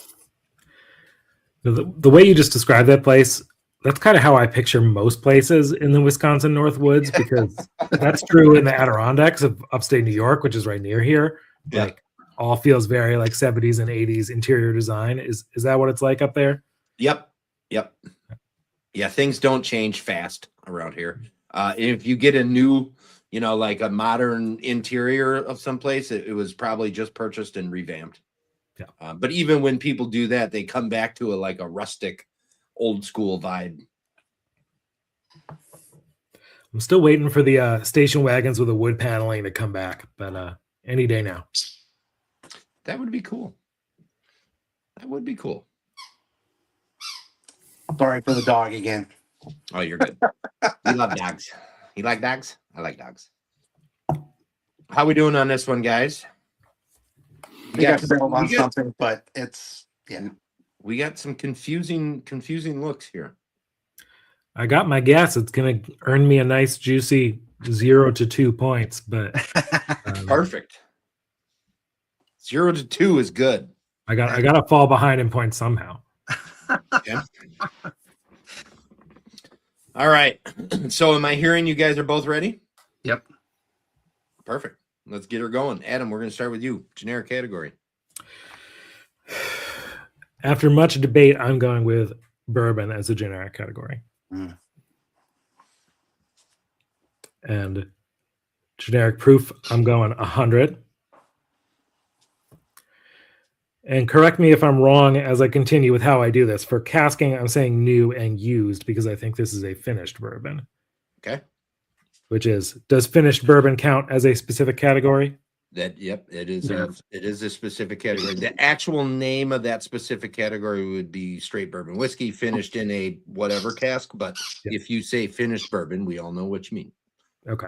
The way you just described that place, that's kind of how I picture most places in the Wisconsin Northwoods, because that's true in the Adirondacks of upstate New York, which is right near here. Yeah. Like, all feels very like 70s and 80s interior design. Is that what it's like up there? Yep. Yeah, things don't change fast around here. If you get a new, you know, like a modern interior of someplace, it was probably just purchased and revamped. Yeah. But even when people do that, they come back to a rustic, old school vibe. I'm still waiting for the station wagons with the wood paneling to come back, but any day now. That would be cool. That would be cool. Sorry for the dog again. Oh, you're good. We love dogs. You like dogs? I like dogs. How we doing on this one, guys? We got settled on something, but it's we got some confusing looks here. I got my guess. It's going to earn me a nice juicy 0 to 2 points, but perfect. 0 to 2 is good. I got to fall behind in points somehow. Yeah. All right. So am I hearing you guys are both ready? Yep. Perfect. Let's get her going. Adam, we're going to start with you. Generic category. After much debate, I'm going with bourbon as a generic category. And generic proof, I'm going 100. And correct me if I'm wrong as I continue with how I do this. For casking, I'm saying new and used because I think this is a finished bourbon. Okay. Which is, does finished bourbon count as a specific category? It is a specific category. The actual name of that specific category would be straight bourbon whiskey finished in a whatever cask, but if you say finished bourbon, we all know what you mean. Okay.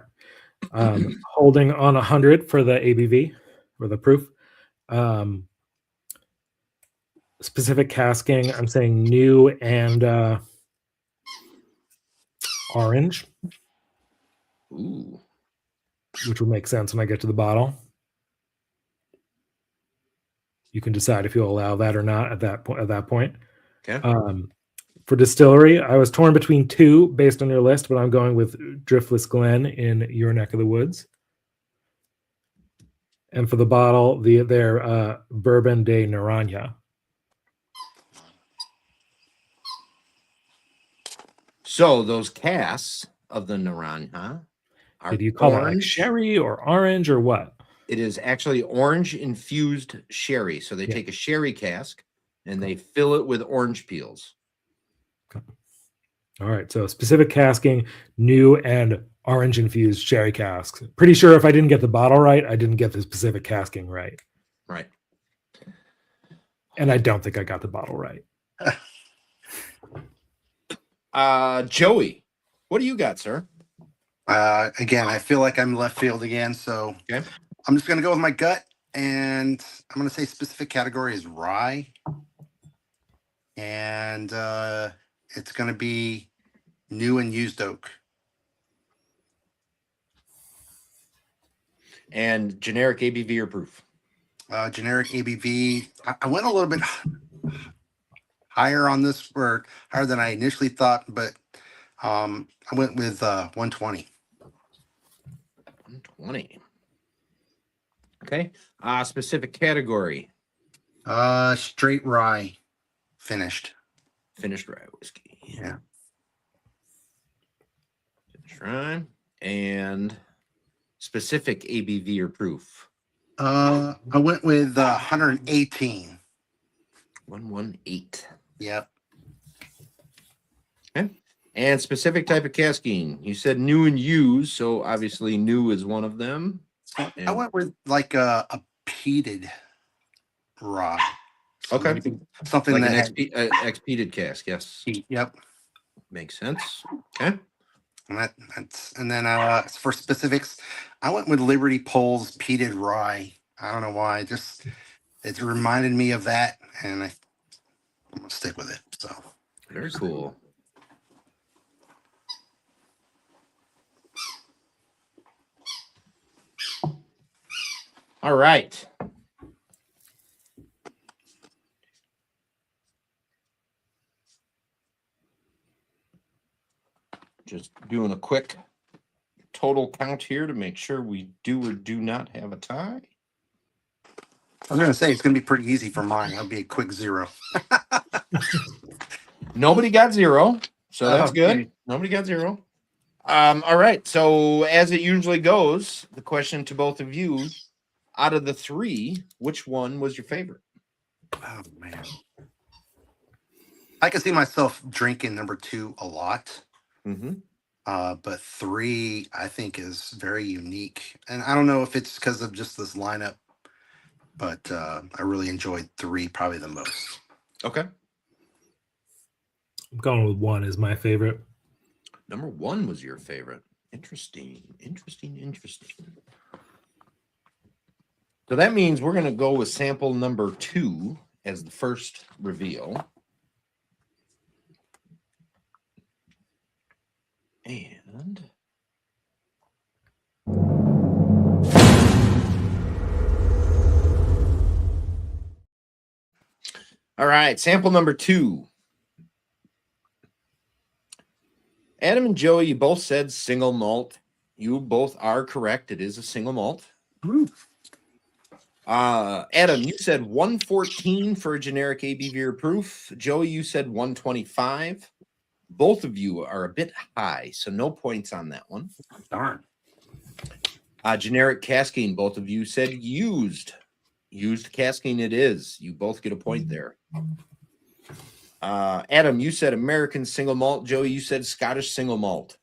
Holding on 100 for the ABV or the proof. Specific casking, I'm saying new and orange. Ooh. Which would make sense when I get to the bottle. You can decide if you'll allow that or not at that point. Okay. For distillery, I was torn between two based on your list, but I'm going with Driftless Glen in your neck of the woods. And for the bottle, their Bourbon de Naranja. So those casks of the Naranja are Did you call orange. it like sherry or orange or what? It is actually orange infused sherry. So they take a sherry cask and they fill it with orange peels. All right. So specific casking, new and orange infused sherry casks. Pretty sure if I didn't get the bottle right, I didn't get the specific casking right. Right. And I don't think I got the bottle right. Joey, what do you got, sir? Again, I feel like I'm left field again, so okay. I'm just going to go with my gut, and I'm going to say specific category is rye, and it's going to be new and used oak. And generic ABV or proof? Generic ABV, I went a little bit higher on this, or higher than I initially thought, but I went with 120. 120. Okay. Specific category. Straight rye, finished. Finished rye whiskey. Yeah. Finished rye. And specific ABV or proof. I went with 118. 118. Yep. Okay. And specific type of casking. You said new and used, so obviously new is one of them. I went with like a peated rye. So Okay. maybe something Like that an had ex-peated cask, yes. peat. Yep. Makes sense. Okay. And then for specifics, I went with Liberty Pole's peated rye. I don't know why. Just it reminded me of that, and I'm gonna stick with it. So Very cool. All right. Just doing a quick total count here to make sure we do or do not have a tie. I was gonna say it's gonna be pretty easy for mine. I'll be a quick 0. Nobody got 0, so that's Okay. good. Nobody got 0. All right. So as it usually goes, the question to both of you: out of the 3, which one was your favorite? Oh man, I can see myself drinking number 2 a lot. Mm-hmm. But 3, I think, is very unique, and I don't know if it's because of just this lineup, but I really enjoyed 3 probably the most. Okay. I'm going with 1 is my favorite. Number 1 was your favorite. Interesting. So that means we're going to go with sample number 2 as the first reveal. And all right, sample number 2. Adam and Joey, you both said single malt. You both are correct. It is a single malt. Adam, you said 114 for a generic ABV or proof. Joey, you said 125. Both of you are a bit high, so no points on that one. Darn. Generic casking, both of you said used. Used casking it is. You both get a point there. Adam, you said American single malt. Joey, you said Scottish single malt.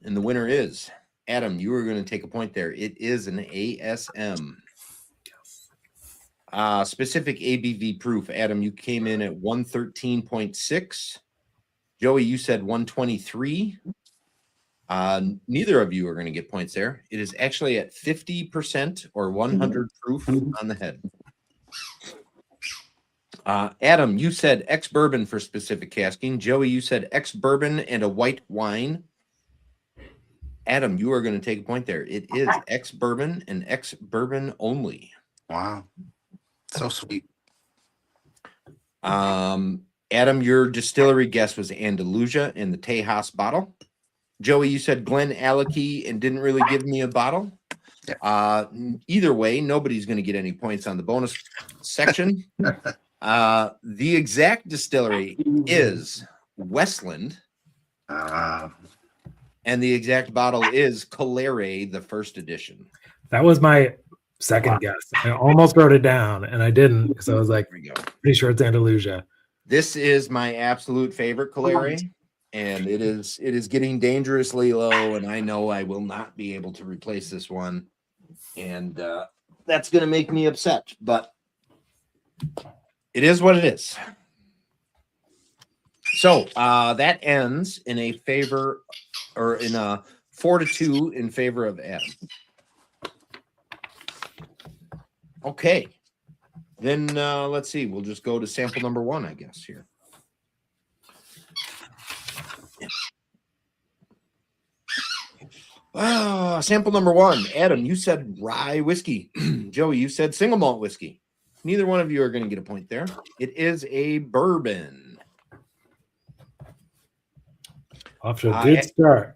And the winner is Adam. You were going to take a point there. It is an ASM. Specific ABV proof. Adam, you came in at 113.6. Joey, you said 123. Neither of you are going to get points there. It is actually at 50% or 100 proof on the head. Adam, you said ex-bourbon for specific casking. Joey, you said ex-bourbon and a white wine. Adam, you are going to take a point there. It is ex-bourbon and ex-bourbon only. Wow. So sweet. Adam, your distillery guess was Andalusia in the Tejas bottle. Joey, you said Glen Alecky and didn't really give me a bottle. Yeah. Either way, nobody's going to get any points on the bonus section. The exact distillery is Westland. And the exact bottle is Calere, the first edition. That was my second guess. I almost wrote it down and I didn't because I was like, There we go. pretty sure it's Andalusia. This is my absolute favorite Calere, and it is getting dangerously low, and I know I will not be able to replace this one, and that's going to make me upset, but it is what it is. So that ends in a favor, or in a 4-2 in favor of Adam. Okay. Then let's see. We'll just go to sample number 1, I guess, here. Sample number 1. Adam, you said rye whiskey. Joey, you said single malt whiskey. Neither one of you are going to get a point there. It is a bourbon. Off to a good start.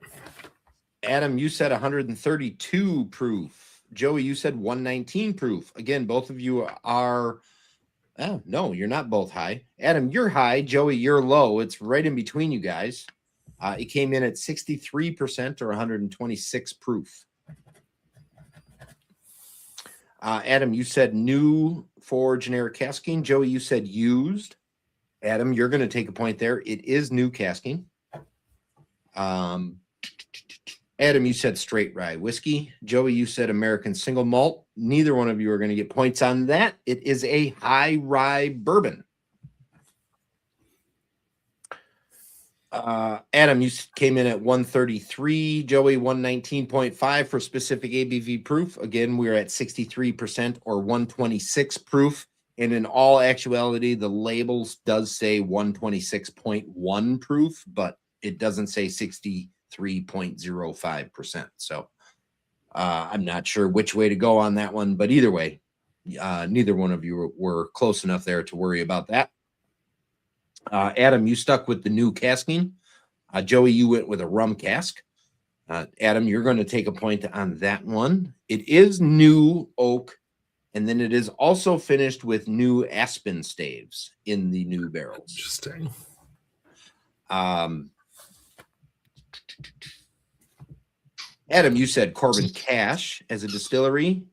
Adam, you said 132 proof. Joey, you said 119 proof. Again, both of you are. Oh, no, you're not both high. Adam, you're high. Joey, you're low. It's right in between you guys. It came in at 63% or 126 proof. Adam, you said new for generic casking. Joey, you said used. Adam, you're going to take a point there. It is new casking. Adam, you said straight rye whiskey. Joey, you said American single malt. Neither one of you are going to get points on that. It is a high rye bourbon. Adam, you came in at 133. Joey, 119.5 for specific ABV proof. Again, we're at 63% or 126 proof. And in all actuality, the labels does say 126.1 proof, but it doesn't say 63.05%. So I'm not sure which way to go on that one, but either way, neither one of you were close enough there to worry about that. Adam, you stuck with the new casking. Joey, you went with a rum cask. Adam, you're going to take a point on that one. It is new oak, and then it is also finished with new aspen staves in the new barrels. Interesting. Adam, you said Corbin Cash as a distillery,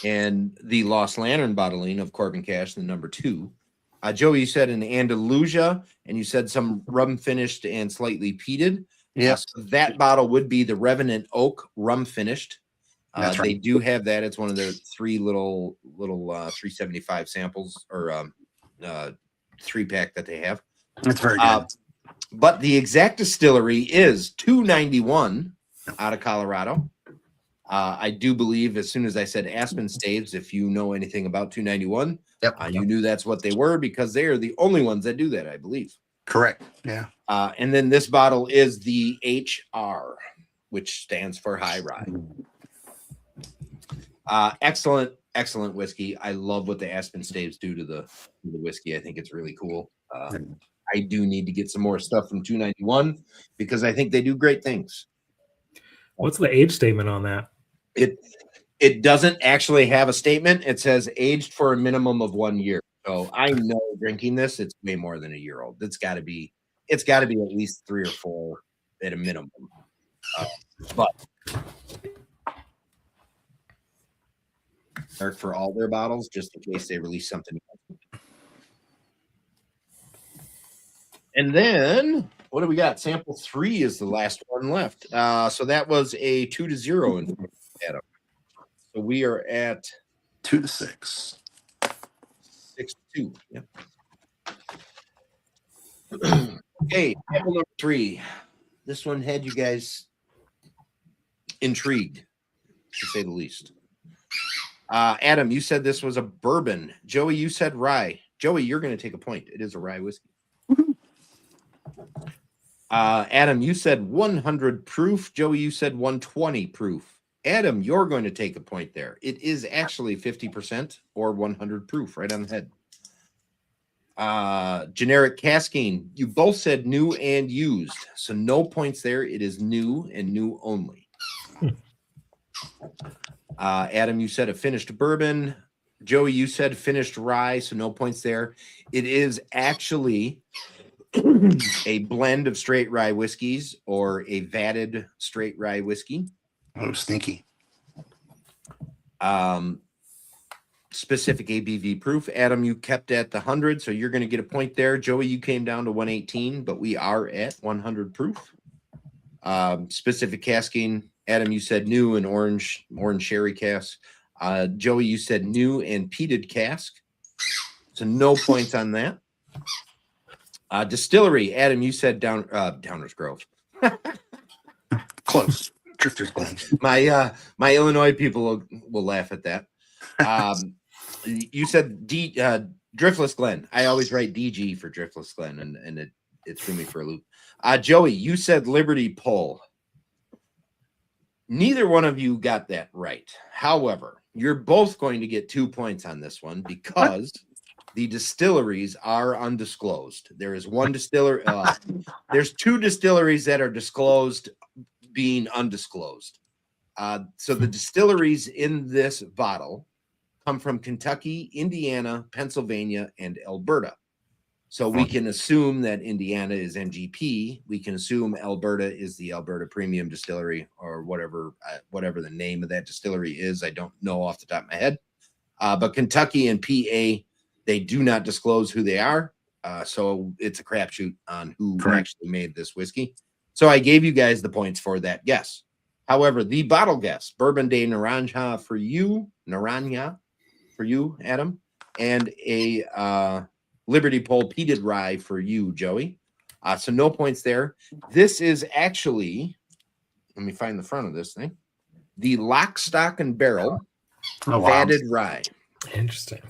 and the Lost Lantern bottling of Corbin Cash, the number 2. Joey, you said an Andalusia, and you said some rum finished and slightly peated. Yes. So that bottle would be the Revenant Oak rum finished. That's right. They do have that. It's one of their 3 little 375 samples or 3-pack that they have. That's very good. But the exact distillery is 291 out of Colorado. I do believe as soon as I said Aspen Staves, if you know anything about 291, you knew that's what they were because they are the only ones that do that, I believe. Correct. Yeah. And then this bottle is the HR, which stands for High Rye. Excellent whiskey. I love what the Aspen Staves do to the whiskey. I think it's really cool. I do need to get some more stuff from 291 because I think they do great things. What's the age statement on that? It doesn't actually have a statement. It says aged for a minimum of 1 year. So I know drinking this, it's way more than a year old. It's got to be at least 3 or 4 at a minimum. But for all their bottles, just in case they release something. And then what do we got? Sample 3 is the last one left. So that was a 2-0 in Adam. So we are at 2-6. 6-2. Yeah. Okay, sample number 3. This one had you guys intrigued, to say the least. Adam, you said this was a bourbon. Joey, you said rye. Joey, you're going to take a point. It is a rye whiskey. Adam, you said 100 proof. Joey, you said 120 proof. Adam, you're going to take a point there. It is actually 50% or 100 proof, right on the head. Generic casking, you both said new and used, so no points there. It is new and new only. Adam, you said a finished bourbon. Joey, you said finished rye, so no points there. It is actually a blend of straight rye whiskeys or a vatted straight rye whiskey. Oh, sneaky. Specific ABV proof. Adam, you kept at the 100, so you're going to get a point there. Joey, you came down to 118, but we are at 100 proof. Specific casking. Adam, you said new and orange sherry cask. Joey, you said new and peated cask. So no points on that. Distillery. Adam, you said Downers Grove. Close. Drifter's Glen. My Illinois people will laugh at that. You said Driftless Glen. I always write DG for Driftless Glen, and it threw me for a loop. Joey, you said Liberty Pole. Neither one of you got that right. However, you're both going to get 2 points on this one because the distilleries are undisclosed. There is one distiller. There's 2 distilleries that are disclosed being undisclosed. So the distilleries in this bottle come from Kentucky, Indiana, Pennsylvania, and Alberta. So we can assume that Indiana is MGP. We can assume Alberta is the Alberta Premium Distillery, or whatever the name of that distillery is. I don't know off the top of my head. But Kentucky and PA, they do not disclose who they are. So it's a crapshoot on who actually made this whiskey. So I gave you guys the points for that guess. However, the bottle guess, Bourbon de Naranja for you, Adam, and a Liberty Pole peated rye for you, Joey. So no points there. This is actually, let me find the front of this thing, the Lock, Stock, and Barrel vatted rye. Interesting.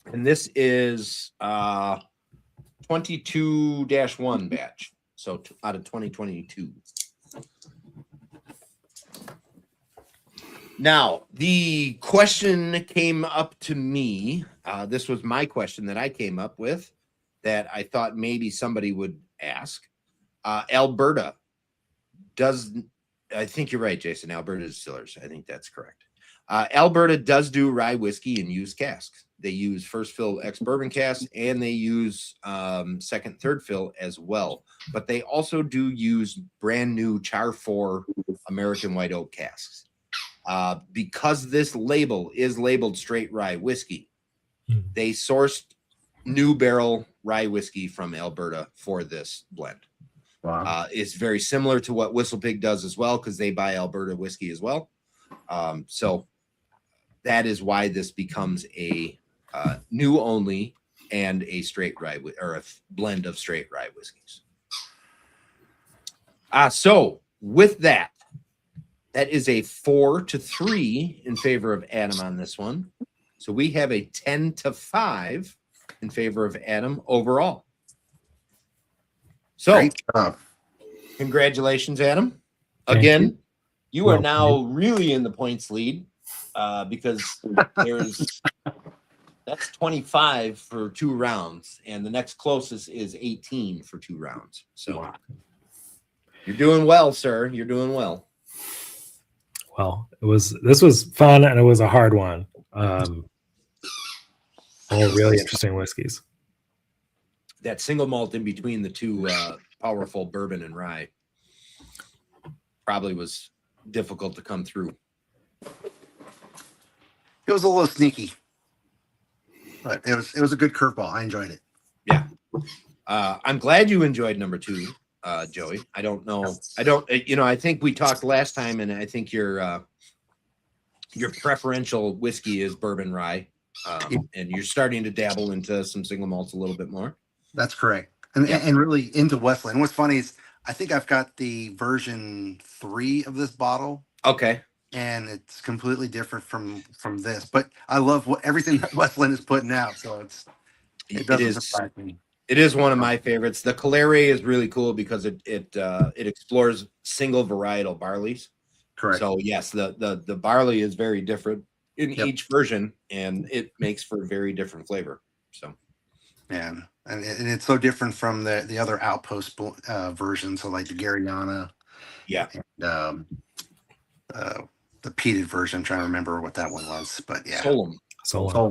And this is 22-1 batch. So out of 2022. Now, the question came up to me. This was my question that I came up with that I thought maybe somebody would ask. Alberta does, I think you're right, Jason. Alberta distillers. I think that's correct. Alberta does do rye whiskey and use casks. They use first fill ex-bourbon casks, and they use second, third fill as well. But they also do use brand new Char 4 American white oak casks. Because this label is labeled straight rye whiskey, they sourced new barrel rye whiskey from Alberta for this blend. Wow. It's very similar to what Whistlepig does as well, because they buy Alberta whiskey as well. So that is why this becomes a new only and a straight rye, or a blend of straight rye whiskeys. So with that, that is a 4-3 in favor of Adam on this one. So we have a 10-5 in favor of Adam overall. So congratulations, Adam. Again, you are now really in the points lead, because that's 25 for 2 rounds, and the next closest is 18 for 2 rounds. So you're doing well, sir. You're doing well. Well, this was fun, and it was a hard one. All really interesting whiskeys. That single malt in between the two powerful bourbon and rye probably was difficult to come through. It was a little sneaky, but it was a good curveball. I enjoyed it. Yeah. I'm glad you enjoyed number 2, Joey. I don't know. I think we talked last time, and I think your preferential whiskey is bourbon rye, and you're starting to dabble into some single malts a little bit more. That's correct. And really into Westland. What's funny is I think I've got the version 3 of this bottle. Okay. And it's completely different from this. But I love everything that Westland is putting out. So it doesn't surprise me. It is one of my favorites. The Calere is really cool because it explores single varietal barleys. Correct. So yes, the barley is very different in each version, and it makes for a very different flavor. So, and it's so different from the other Outpost versions, so like the Garyana, and the peated version. I'm trying to remember what that one was, but yeah, Solom.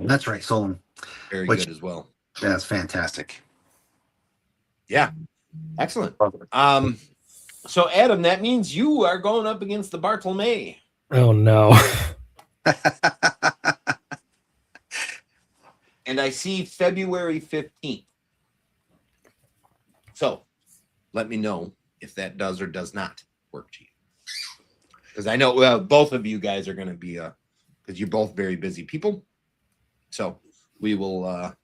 That's right, Solom. Very good as well. That's fantastic. Yeah, excellent. So Adam, that means you are going up against the Bartolomé. Oh no. And I see February 15th. So let me know if that does or does not work to you. Because I know both of you guys are going to be, because you're both very busy people. So we will have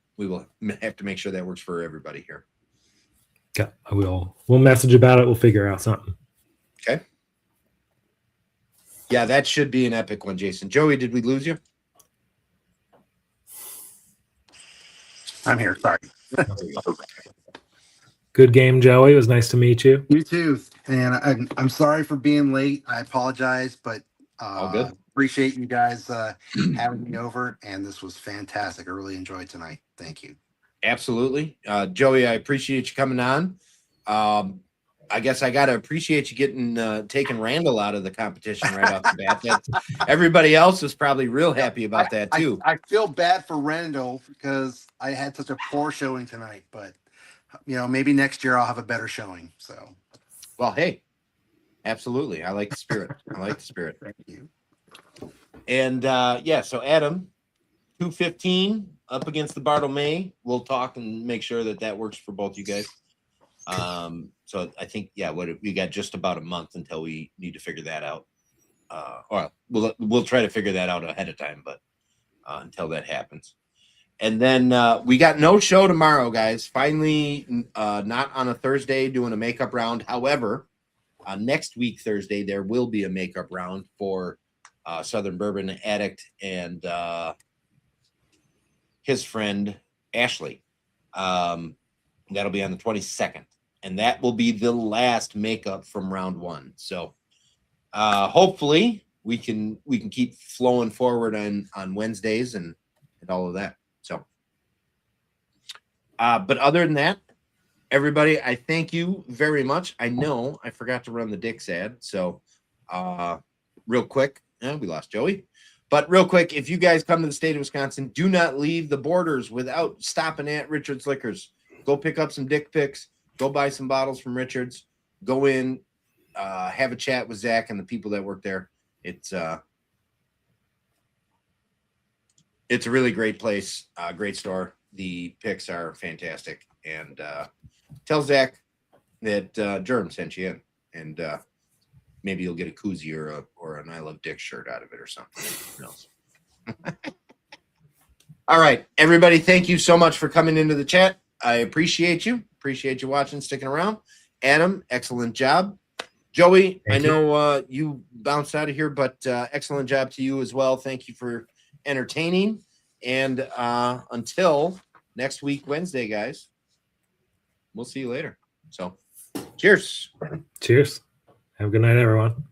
to make sure that works for everybody here. Okay, we'll message about it. We'll figure out something. Okay. Yeah, that should be an epic one, Jason. Joey, did we lose you? I'm here. Sorry. Good game, Joey. It was nice to meet you. You too. And I'm sorry for being late. I apologize, but all good. Appreciate you guys having me over. And this was fantastic. I really enjoyed tonight. Thank you. Absolutely. Joey, I appreciate you coming on. I guess I got to appreciate you getting taking Randall out of the competition right off the bat. Everybody else was probably real happy about that too. I feel bad for Randall because I had such a poor showing tonight, but maybe next year I'll have a better showing. So, well, hey, absolutely. I like the spirit. Thank you. And so Adam, 215 up against the Bartolome. We'll talk and make sure that works for both you guys. So I think, we got just about a month until we need to figure that out. Or we'll try to figure that out ahead of time, but until that happens. And then we got no show tomorrow, guys. Finally, not on a Thursday doing a makeup round. However, next week, Thursday, there will be a makeup round for Southern Bourbon Addict and his friend Ashley. That'll be on the 22nd. And that will be the last makeup from round one. So hopefully we can keep flowing forward on Wednesdays and all of that. So, but other than that, everybody, I thank you very much. I know I forgot to run the Dick's ad. So real quick, we lost Joey. But real quick, if you guys come to the state of Wisconsin, do not leave the borders without stopping at Richard's Liquors. Go pick up some Dick Picks. Go buy some bottles from Richard's. Go in, have a chat with Zach and the people that work there. It's a really great place, great store. The picks are fantastic. And tell Zach that Jerm sent you in, and maybe you'll get a koozie or an I Love Dick shirt out of it or something. Who knows? All right, everybody, thank you so much for coming into the chat. I appreciate you. Appreciate you watching, sticking around. Adam, excellent job. Joey, I know you bounced out of here, but excellent job to you as well. Thank you for entertaining. And until next week, Wednesday, guys, we'll see you later. So, cheers. Cheers. Have a good night, everyone.